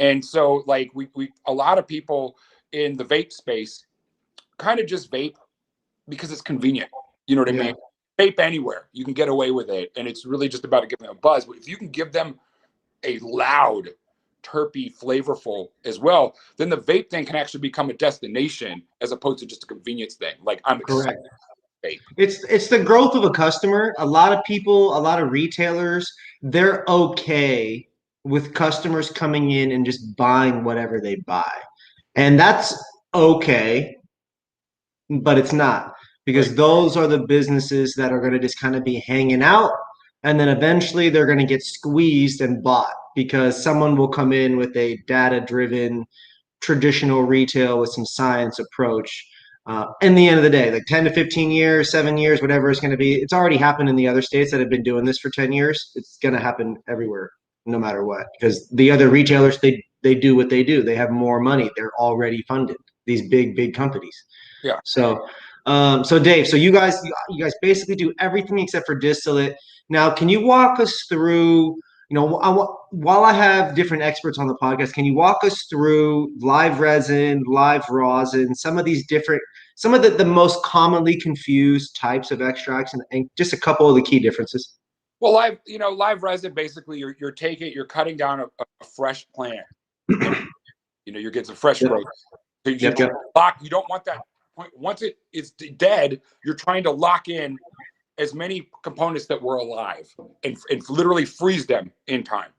And so like we a lot of people in the vape space kind of just vape because it's convenient. You know what I mean? Vape anywhere, you can get away with it, and it's really just about giving them a buzz. But if you can give them a loud, terpy, flavorful as well, then the vape thing can actually become a destination as opposed to just a convenience thing. Like, I'm excited. Vape. It's the growth of a customer. A lot of people, a lot of retailers, they're okay with customers coming in and just buying whatever they buy. And that's okay, but it's not, because those are the businesses that are going to just kind of be hanging out, and then eventually they're going to get squeezed and bought because someone will come in with a data-driven traditional retail with some science approach. In the end of the day, like 10 to 15 years, 7 years, whatever it's going to be, it's already happened in the other states that have been doing this for 10 years. It's going to happen everywhere, no matter what, because the other retailers, they do what they do. They have more money. They're already funded, these big companies. Yeah. So Dave, so you guys basically do everything except for distillate. Now, can you walk us through, while I have different experts on the podcast, can you walk us through live resin, live rosin, some of these different some of the most commonly confused types of extracts and just a couple of the key differences. Well, live resin, basically you're cutting down a fresh plant. You're getting some fresh growth. So you don't want that point. Once it's dead, you're trying to lock in as many components that were alive and literally freeze them in time.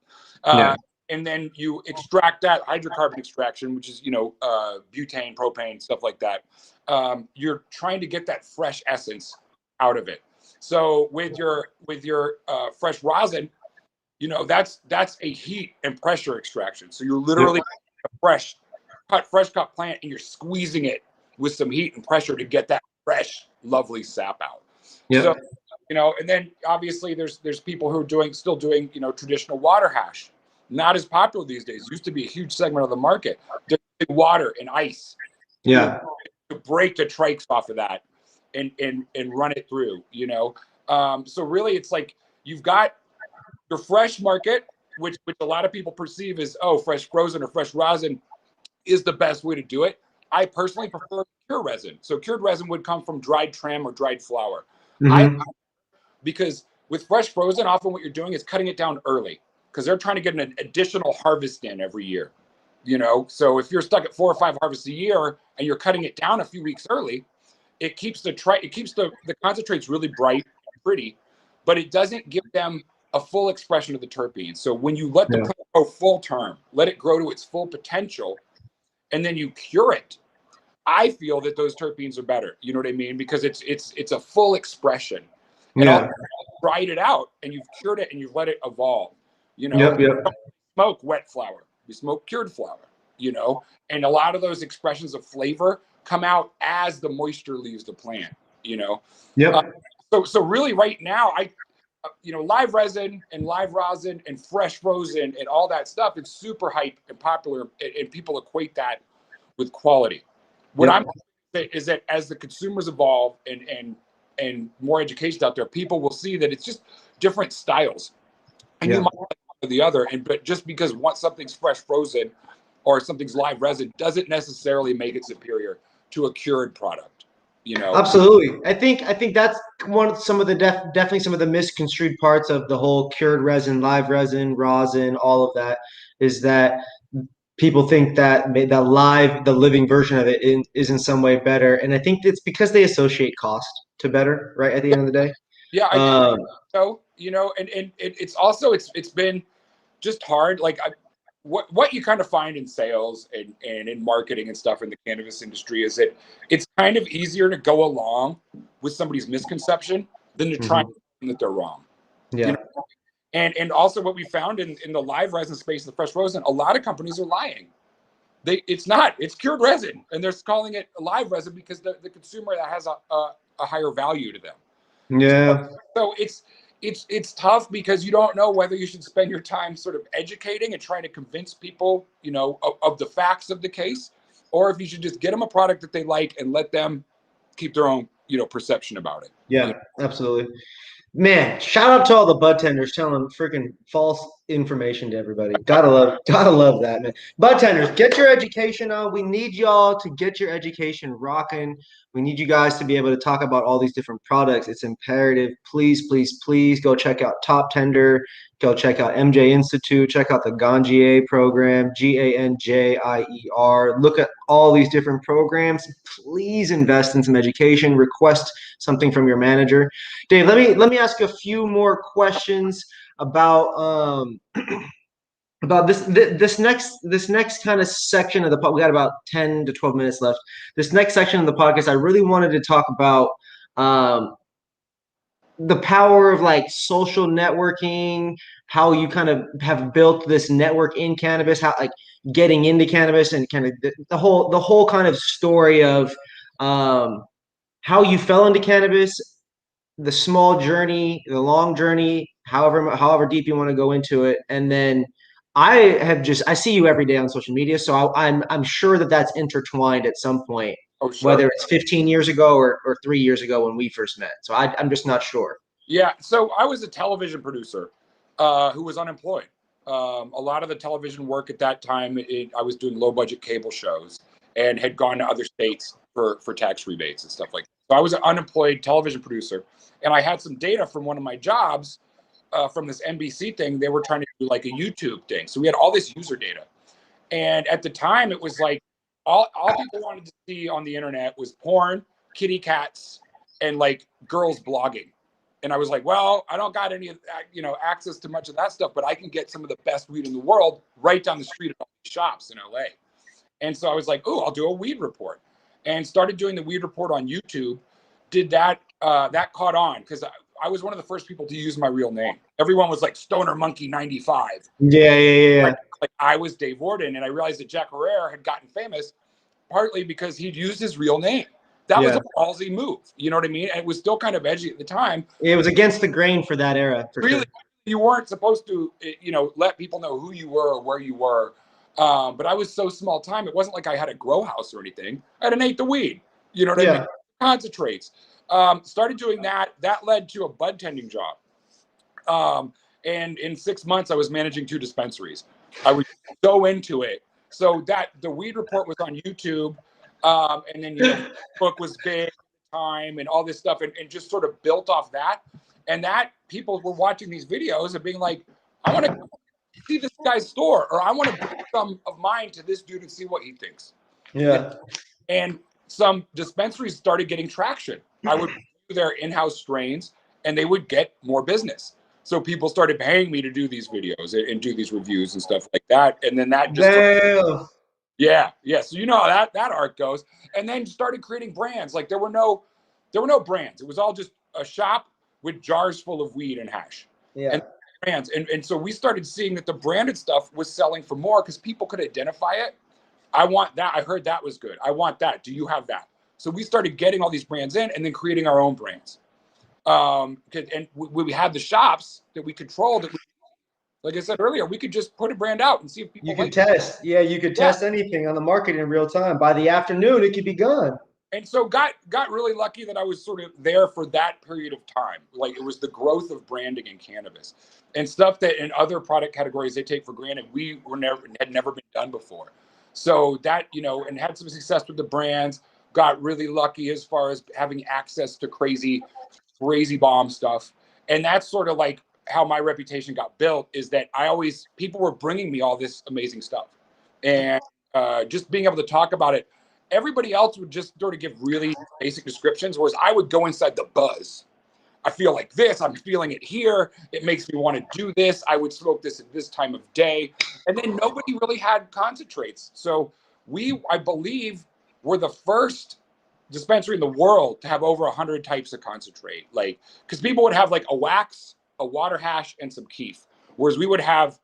And then you extract that hydrocarbon extraction, which is, butane, propane, stuff like that. You're trying to get that fresh essence out of it. So with your fresh rosin, that's a heat and pressure extraction. So you're literally fresh cut plant and you're squeezing it with some heat and pressure to get that fresh, lovely sap out. So, and then obviously there's people who are still doing traditional water hash. Not as popular these days. Used to be a huge segment of the market. Water and ice. To break the trikes off of that and run it through, So really it's like you've got your fresh market, which a lot of people perceive as, fresh frozen or fresh rosin is the best way to do it. I personally prefer cured resin. So cured resin would come from dried tram or dried flower. Because with fresh frozen, often what you're doing is cutting it down early because they're trying to get an additional harvest in every year. So if you're stuck at 4 or 5 harvests a year and you're cutting it down a few weeks early, it keeps the concentrates really bright and pretty, but it doesn't give them a full expression of the terpenes. So when you let the plant go full term, let it grow to its full potential, and then you cure it, I feel that those terpenes are better. You know what I mean? Because it's a full expression. And you dried it out and you've cured it and you've let it evolve. Smoke wet flower. We smoke cured flower. And a lot of those expressions of flavor come out as the moisture leaves the plant. So really, right now, live resin and live rosin and fresh frozen and all that stuff, it's super hype and popular, and people equate that with quality. What I'm saying is that as the consumers evolve and more education out there, people will see that it's just different styles, and you might like the other. But just because something's fresh frozen or something's live resin doesn't necessarily make it superior to a cured product. Absolutely. I think that's some of the definitely some of the misconstrued parts of the whole cured resin, live resin, rosin, all of that is that people think that the living version of it is in some way better, and I think it's because they associate cost to better, right? At the end of the day, I think so. And it's been just hard. Like what you kind of find in sales and in marketing and stuff in the cannabis industry is that it's kind of easier to go along with somebody's misconception than to try and that they're wrong. And also what we found in the live resin space, the fresh frozen, a lot of companies are lying. It's cured resin, and they're calling it live resin because the consumer that has a higher value to them. So it's tough because you don't know whether you should spend your time sort of educating and trying to convince people, of the facts of the case, or if you should just get them a product that they like and let them keep their own, perception about it. Absolutely. Man, shout out to all the bud tenders telling freaking false information to everybody. Gotta love that, man. Bud tenders, get your education on. We need y'all to get your education rocking. We need you guys to be able to talk about all these different products. It's imperative. Please, please, please go check out Top Tender. Go check out MJ Institute. Check out the Ganjier program, Ganjier. Look at all these different programs. Please invest in some education. Request something from your manager. Dave, let me ask you a few more questions about about this next kind of section of the pod. We got about 10 to 12 minutes left. This next section of the podcast, I really wanted to talk about the power of like social networking, how you kind of have built this network in cannabis, how like getting into cannabis and kind of the whole kind of story of how you fell into cannabis, the small journey, the long journey, however deep you want to go into it, and then I see you every day on social media, so I'm sure that that's intertwined at some point. Oh, sure. Whether it's 15 years ago or 3 years ago when we first met. So I'm just not sure. Yeah. So I was a television producer who was unemployed. A lot of the television work at that time, I was doing low budget cable shows and had gone to other states for tax rebates and stuff like that. So I was an unemployed television producer, and I had some data from one of my jobs from this NBC thing. They were trying to do like a YouTube thing. So we had all this user data. And at the time, it was like all people wanted to see on the internet was porn, kitty cats, and like girls blogging. And I was like, well, I don't got any, access to much of that stuff, but I can get some of the best weed in the world right down the street at all these shops in LA. And so I was like, oh, I'll do a weed report, and started doing the weed report on YouTube. Did that, that caught on because I was one of the first people to use my real name. Everyone was like Stoner Monkey 95. Yeah. Like I was Dave Warden, and I realized that Jack Herrera had gotten famous partly because he'd used his real name. That was a ballsy move. You know what I mean? And it was still kind of edgy at the time. It was against the grain for that era, for really, sure. You weren't supposed to, let people know who you were or where you were. But I was so small time. It wasn't like I had a grow house or anything. I had an ate the weed. You know what I mean? Concentrates. Started doing that. That led to a bud tending job. And in 6 months, I was managing 2 dispensaries. I was so into it. So that the weed report was on YouTube. And then, Facebook was big at the time and all this stuff, and just sort of built off that. And that people were watching these videos and being like, I want to see this guy's store, or I want to bring some of mine to this dude and see what he thinks. Yeah. And some dispensaries started getting traction. I would do their in-house strains, and they would get more business. So people started paying me to do these videos and do these reviews and stuff like that. And then that just yeah. So how that arc goes. And then started creating brands. Like there were no brands. It was all just a shop with jars full of weed and hash. Yeah. And brands. And so we started seeing that the branded stuff was selling for more because people could identify it. I want that. I heard that was good. I want that. Do you have that? So we started getting all these brands in and then creating our own brands. And we had the shops that we controlled. Like I said earlier, we could just put a brand out and see if people. You could test. Yeah, you could test anything on the market in real time. By the afternoon, it could be gone. And so got really lucky that I was sort of there for that period of time. Like it was the growth of branding in cannabis and stuff that in other product categories they take for granted. We had never been done before. So that, and had some success with the brands, got really lucky as far as having access to crazy bomb stuff. And that's sort of like how my reputation got built, is that people were bringing me all this amazing stuff, and just being able to talk about it. Everybody else would just sort of give really basic descriptions, whereas I would go inside the buzz. I feel like this, I'm feeling it here. It makes me want to do this. I would smoke this at this time of day. And then nobody really had concentrates. So I believe, were the first dispensary in the world to have over 100 types of concentrate. Like, because people would have like a wax, a water hash, and some keef, whereas we would have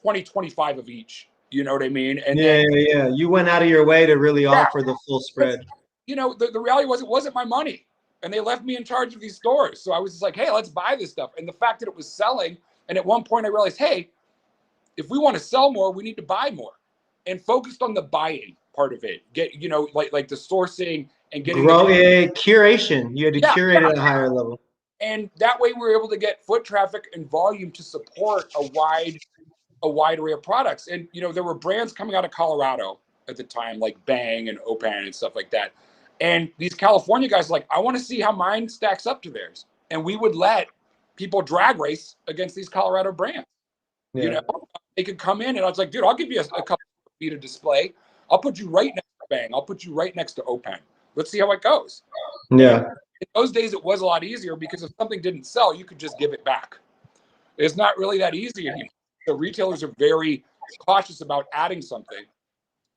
20, 25 of each. You know what I mean? And yeah. You went out of your way to really offer the full spread. The reality was, it wasn't my money, and they left me in charge of these stores. So I was just like, hey, let's buy this stuff. And the fact that it was selling, and at one point I realized, hey, if we want to sell more, we need to buy more, and focused on the buying part of it. Get like the sourcing and getting curation. You had to curate at a higher level. And that way we were able to get foot traffic and volume to support a wide array of products. And, there were brands coming out of Colorado at the time, like Bang and Opan and stuff like that. And these California guys were like, I want to see how mine stacks up to theirs. And we would let people drag race against these Colorado brands. Yeah. They could come in, and I was like, dude, I'll give you a couple of feet of display. I'll put you right next to Bang. I'll put you right next to Opan. Let's see how it goes. Yeah. In those days, it was a lot easier because if something didn't sell, you could just give it back. It's not really that easy anymore. So retailers are very cautious about adding something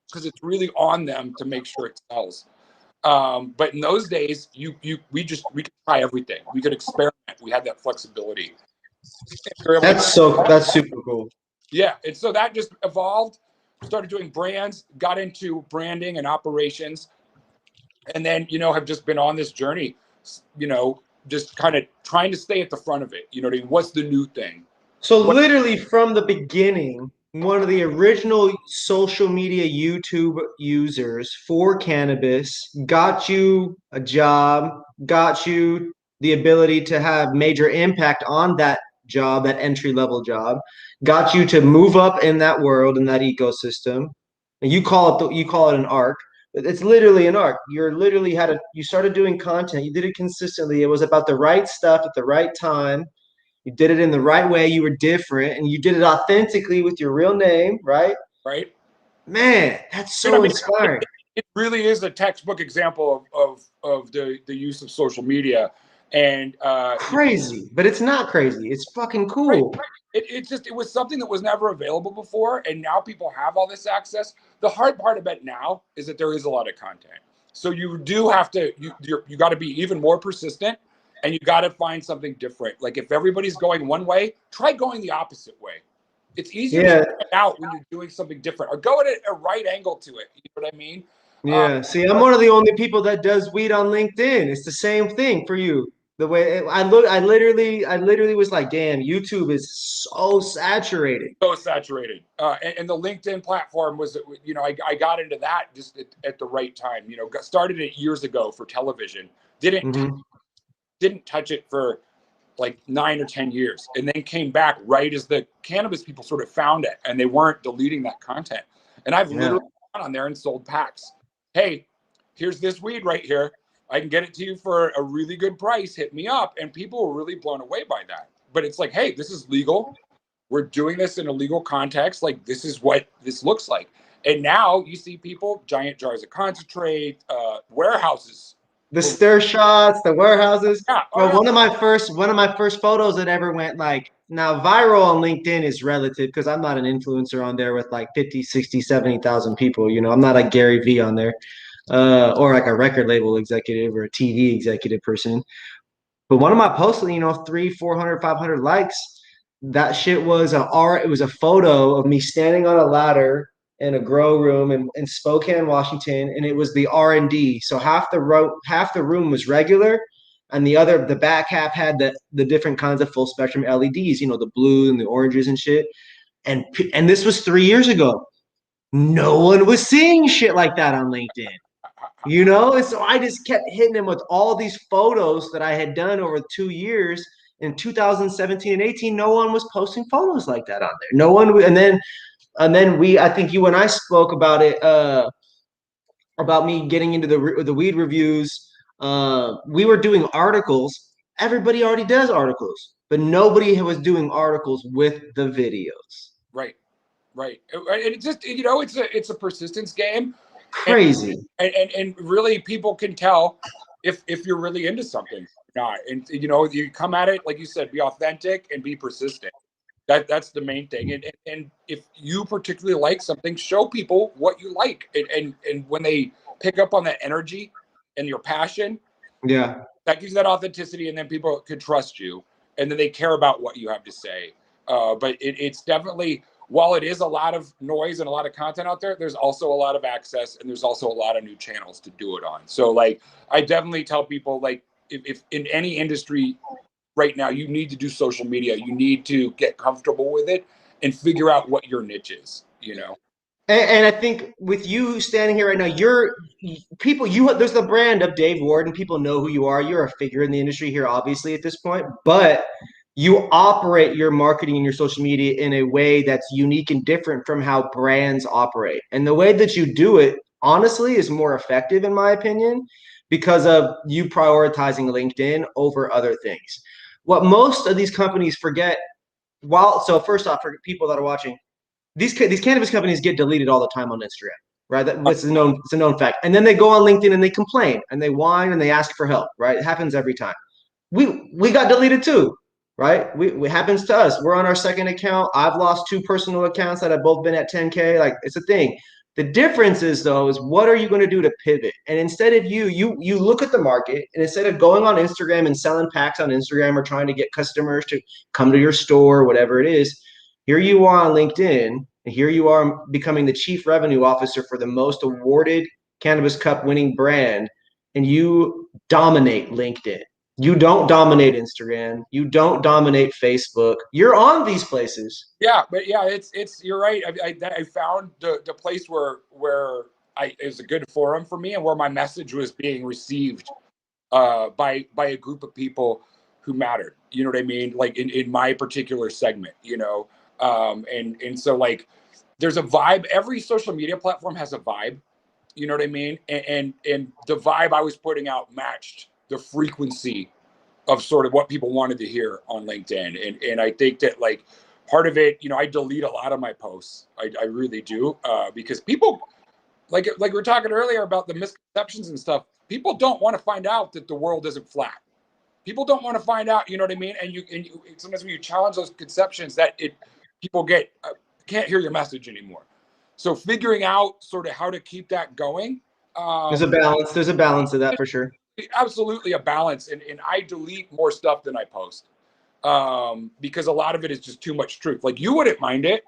because it's really on them to make sure it sells. But in those days, we could try everything. We could experiment. We had that flexibility. That's super cool. Yeah, and so that just evolved. Started doing brands, got into branding and operations, and then have just been on this journey. Just kind of trying to stay at the front of it. You know what I mean? What's the new thing? So literally from the beginning, one of the original social media YouTube users for cannabis got you a job, got you the ability to have major impact on that job, that entry-level job, got you to move up in that world, in that ecosystem. And you call it an arc. It's literally an art. You're literally you started doing content. You did it consistently. It was about the right stuff at the right time. You did it in the right way. You were different, and you did it authentically with your real name, right? Right. Man, that's Dude, I so mean, inspiring. it really is a textbook example of the use of social media. And Crazy, but it's not crazy. It's fucking right, cool. right. It was something that was never available before, and now people have all this access. The hard part about it now is that there is a lot of content, so you do have to you got to be even more persistent, and you got to find something different. Like if everybody's going one way, try going the opposite way. It's easier to Yeah, stand out when you're doing something different, or go at a right angle to it. You know what I mean? Uh, yeah. See, I'm one of the only people that does weed on LinkedIn. It's the same thing for you. The way I literally was like, damn, YouTube is so saturated. so saturated. And the LinkedIn platform was, I got into that just at the right time. Started it years ago for television. Didn't Hmm. didn't touch it for like 9 or 10 years, and then came back right as the cannabis people sort of found it, and they weren't deleting that content. And I've Yeah. literally gone on there and sold packs. Hey, here's this weed right here. I can get it to you for a really good price. Hit me up. And people were really blown away by that. But it's like, hey, this is legal. We're doing this in a legal context. Like, this is what this looks like. And now you see people, giant jars of concentrate, warehouses. The stir shots, the warehouses. Yeah. Oh, Well, yeah. one of my first photos that ever went like now viral on LinkedIn is relative because I'm not an influencer on there with like 50, 60, 70,000 people. I'm not like Gary V on there. Or like a record label executive or a TV executive person. But one of my posts, 300, 400, 500 likes. That shit was it was a photo of me standing on a ladder in a grow room in Spokane, Washington, and it was the R&D. So half the room was regular, and the back half had the different kinds of full spectrum LEDs, the blue and the oranges and shit. And this was 3 years ago. No one was seeing shit like that on LinkedIn. And so I just kept hitting him with all these photos that I had done over 2 years. In 2017 and 18, no one was posting photos like that on there. No one, and then I think you and I spoke about it, about me getting into the weed reviews. We were doing articles. Everybody already does articles, but nobody was doing articles with the videos. Right. Right. And it just, it's a persistence game. And, Crazy. and really people can tell if you're really into something or not. And you come at it, like you said, be authentic and be persistent. That's the main thing. And if you particularly like something, show people what you like. And when they pick up on that energy and your passion, Yeah. that gives that authenticity, and then people could trust you, and then they care about what you have to say. But it's definitely, while it is a lot of noise and a lot of content out there, there's also a lot of access, and there's also a lot of new channels to do it on. So like, I definitely tell people, like, if in any industry right now, you need to do social media, you need to get comfortable with it and figure out what your niche is. And I think with you standing here right now, there's the brand of Dave Warden. People know who you are. You're a figure in the industry here, obviously, at this point, but you operate your marketing and your social media in a way that's unique and different from how brands operate. And the way that you do it, honestly, is more effective, in my opinion, because of you prioritizing LinkedIn over other things. What most of these companies forget, so first off, for people that are watching, these cannabis companies get deleted all the time on Instagram, right? It's a known fact. And then they go on LinkedIn and they complain and they whine and they ask for help, right? It happens every time. We got deleted too, right? It happens to us. We're on our second account. I've lost two personal accounts that have both been at 10K. Like, it's a thing. The difference is, though, is what are you going to do to pivot? And instead of you look at the market, and instead of going on Instagram and selling packs on Instagram or trying to get customers to come to your store, whatever it is, here you are on LinkedIn, and here you are becoming the chief revenue officer for the most awarded Cannabis Cup winning brand, and you dominate LinkedIn. You don't dominate Instagram. You don't dominate Facebook. You're on these places. Yeah, but yeah, it's you're right. I found the place where it was a good forum for me, and where my message was being received by a group of people who mattered. You know what I mean? Like in my particular segment. And so like there's a vibe. Every social media platform has a vibe. You know what I mean? And the vibe I was putting out matched the frequency of sort of what people wanted to hear on LinkedIn. And I think that like part of it, you know, I delete a lot of my posts. I really do, because people like we were talking earlier about the misconceptions and stuff. People don't want to find out that the world isn't flat. People don't want to find out, you know what I mean? And you sometimes when you challenge those conceptions, that people get can't hear your message anymore. So figuring out sort of how to keep that going. There's a balance. There's a balance of that for sure. Absolutely a balance. And I delete more stuff than I post, because a lot of it is just too much truth. Like you wouldn't mind it.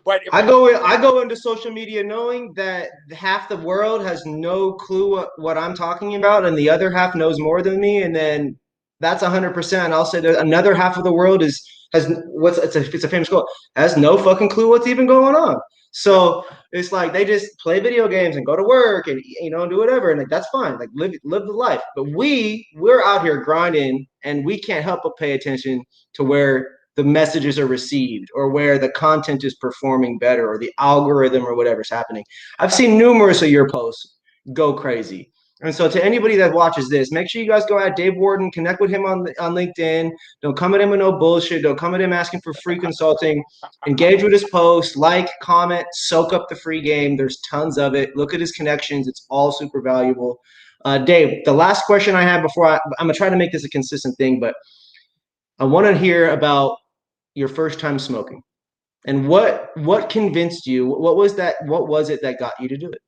But I go into social media knowing that half the world has no clue what I'm talking about, and the other half knows more than me, and then that's 100%. I'll say that another half of the world has what's it's a famous quote, has no fucking clue what's even going on. So it's like they just play video games and go to work and do whatever, and like that's fine. Like live the life. But we're out here grinding, and we can't help but pay attention to where the messages are received or where the content is performing better or the algorithm or whatever's happening. I've seen numerous of your posts go crazy. And so to anybody that watches this, make sure you guys go at Dave Warden, connect with him on LinkedIn. Don't come at him with no bullshit. Don't come at him asking for free consulting. Engage with his post, like, comment, soak up the free game. There's tons of it. Look at his connections. It's all super valuable. Dave, the last question I have before I'm going to try to make this a consistent thing, but I want to hear about your first time smoking and what convinced you. What was it that got you to do it?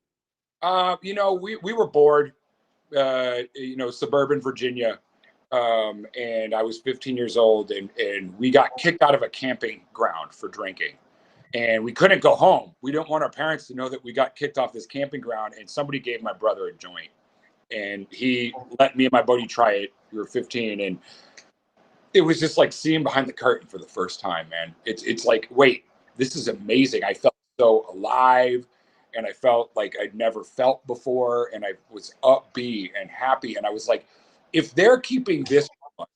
We were bored, suburban Virginia. And I was 15 years old, and we got kicked out of a camping ground for drinking, and we couldn't go home. We didn't want our parents to know that we got kicked off this camping ground, and somebody gave my brother a joint, and he let me and my buddy try it. We were 15, and it was just like seeing behind the curtain for the first time, man. It's like, wait, this is amazing. I felt so alive, and I felt like I'd never felt before, and I was upbeat and happy, and I was like, if they're keeping this from us,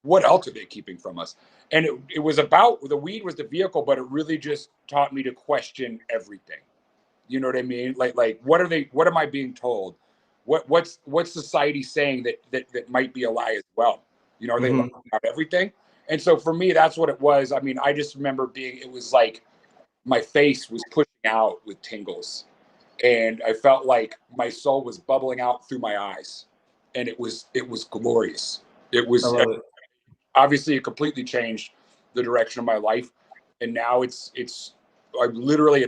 what else are they keeping from us? And it was about, the weed was the vehicle, but it really just taught me to question everything. You know what I mean? Like what am I being told? What's society saying that might be a lie as well? Are they lying about everything? And so for me, that's what it was. I mean, I just remember it was like my face was pushing out with tingles, and I felt like my soul was bubbling out through my eyes. And it was glorious. It was obviously it completely changed the direction of my life. And now it's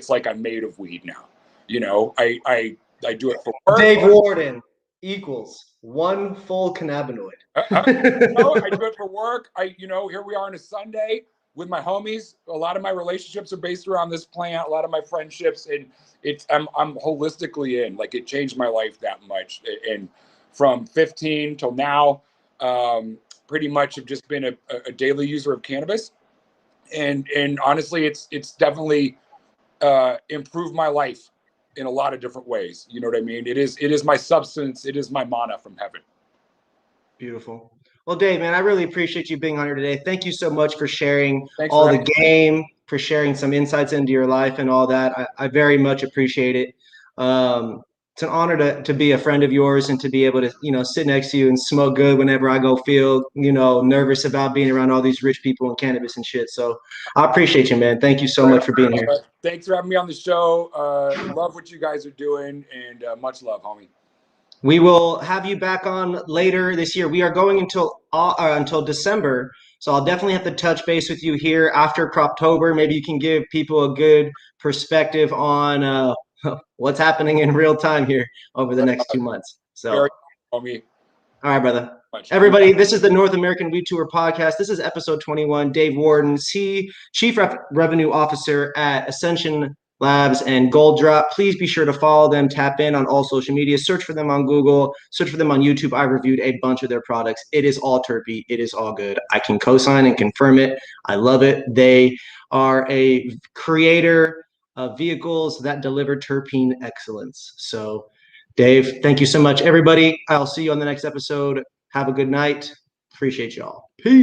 like I'm made of weed now. I do it for work. Dave Warden equals one full cannabinoid. I do it for work. Here we are on a Sunday with my homies. A lot of my relationships are based around this plant, a lot of my friendships, and I'm holistically in. Like, it changed my life that much. And from 15 till now, pretty much have just been a daily user of cannabis, and honestly, it's definitely improved my life in a lot of different ways. You know what I mean? It is my substance. It is my mana from heaven. Beautiful. Well, Dave, man, I really appreciate you being on here today. Thank you so much for sharing all the game, for sharing some insights into your life and all that. I very much appreciate it. It's an honor to be a friend of yours and to be able to, sit next to you and smoke good whenever I go feel, nervous about being around all these rich people and cannabis and shit. So I appreciate you, man. Thank you so much for being here. Thanks for having me on the show. Love what you guys are doing, and much love, homie. We will have you back on later this year. We are going until December. So I'll definitely have to touch base with you here after Croptober. Maybe you can give people a good perspective on what's happening in real time here over the next 2 months. So, all right, brother. Everybody, this is the North American Weed Tour podcast. This is episode 21. Dave Warden, Chief Revenue Officer at Accentian Labs and Gold Drop. Please be sure to follow them, tap in on all social media, search for them on Google, search for them on YouTube. I reviewed a bunch of their products. It is all terpy. It is all good. I can co-sign and confirm it. I love it. They are a creator of vehicles that deliver terpene excellence. So, Dave, thank you so much, everybody. I'll see you on the next episode. Have a good night. Appreciate y'all. Peace.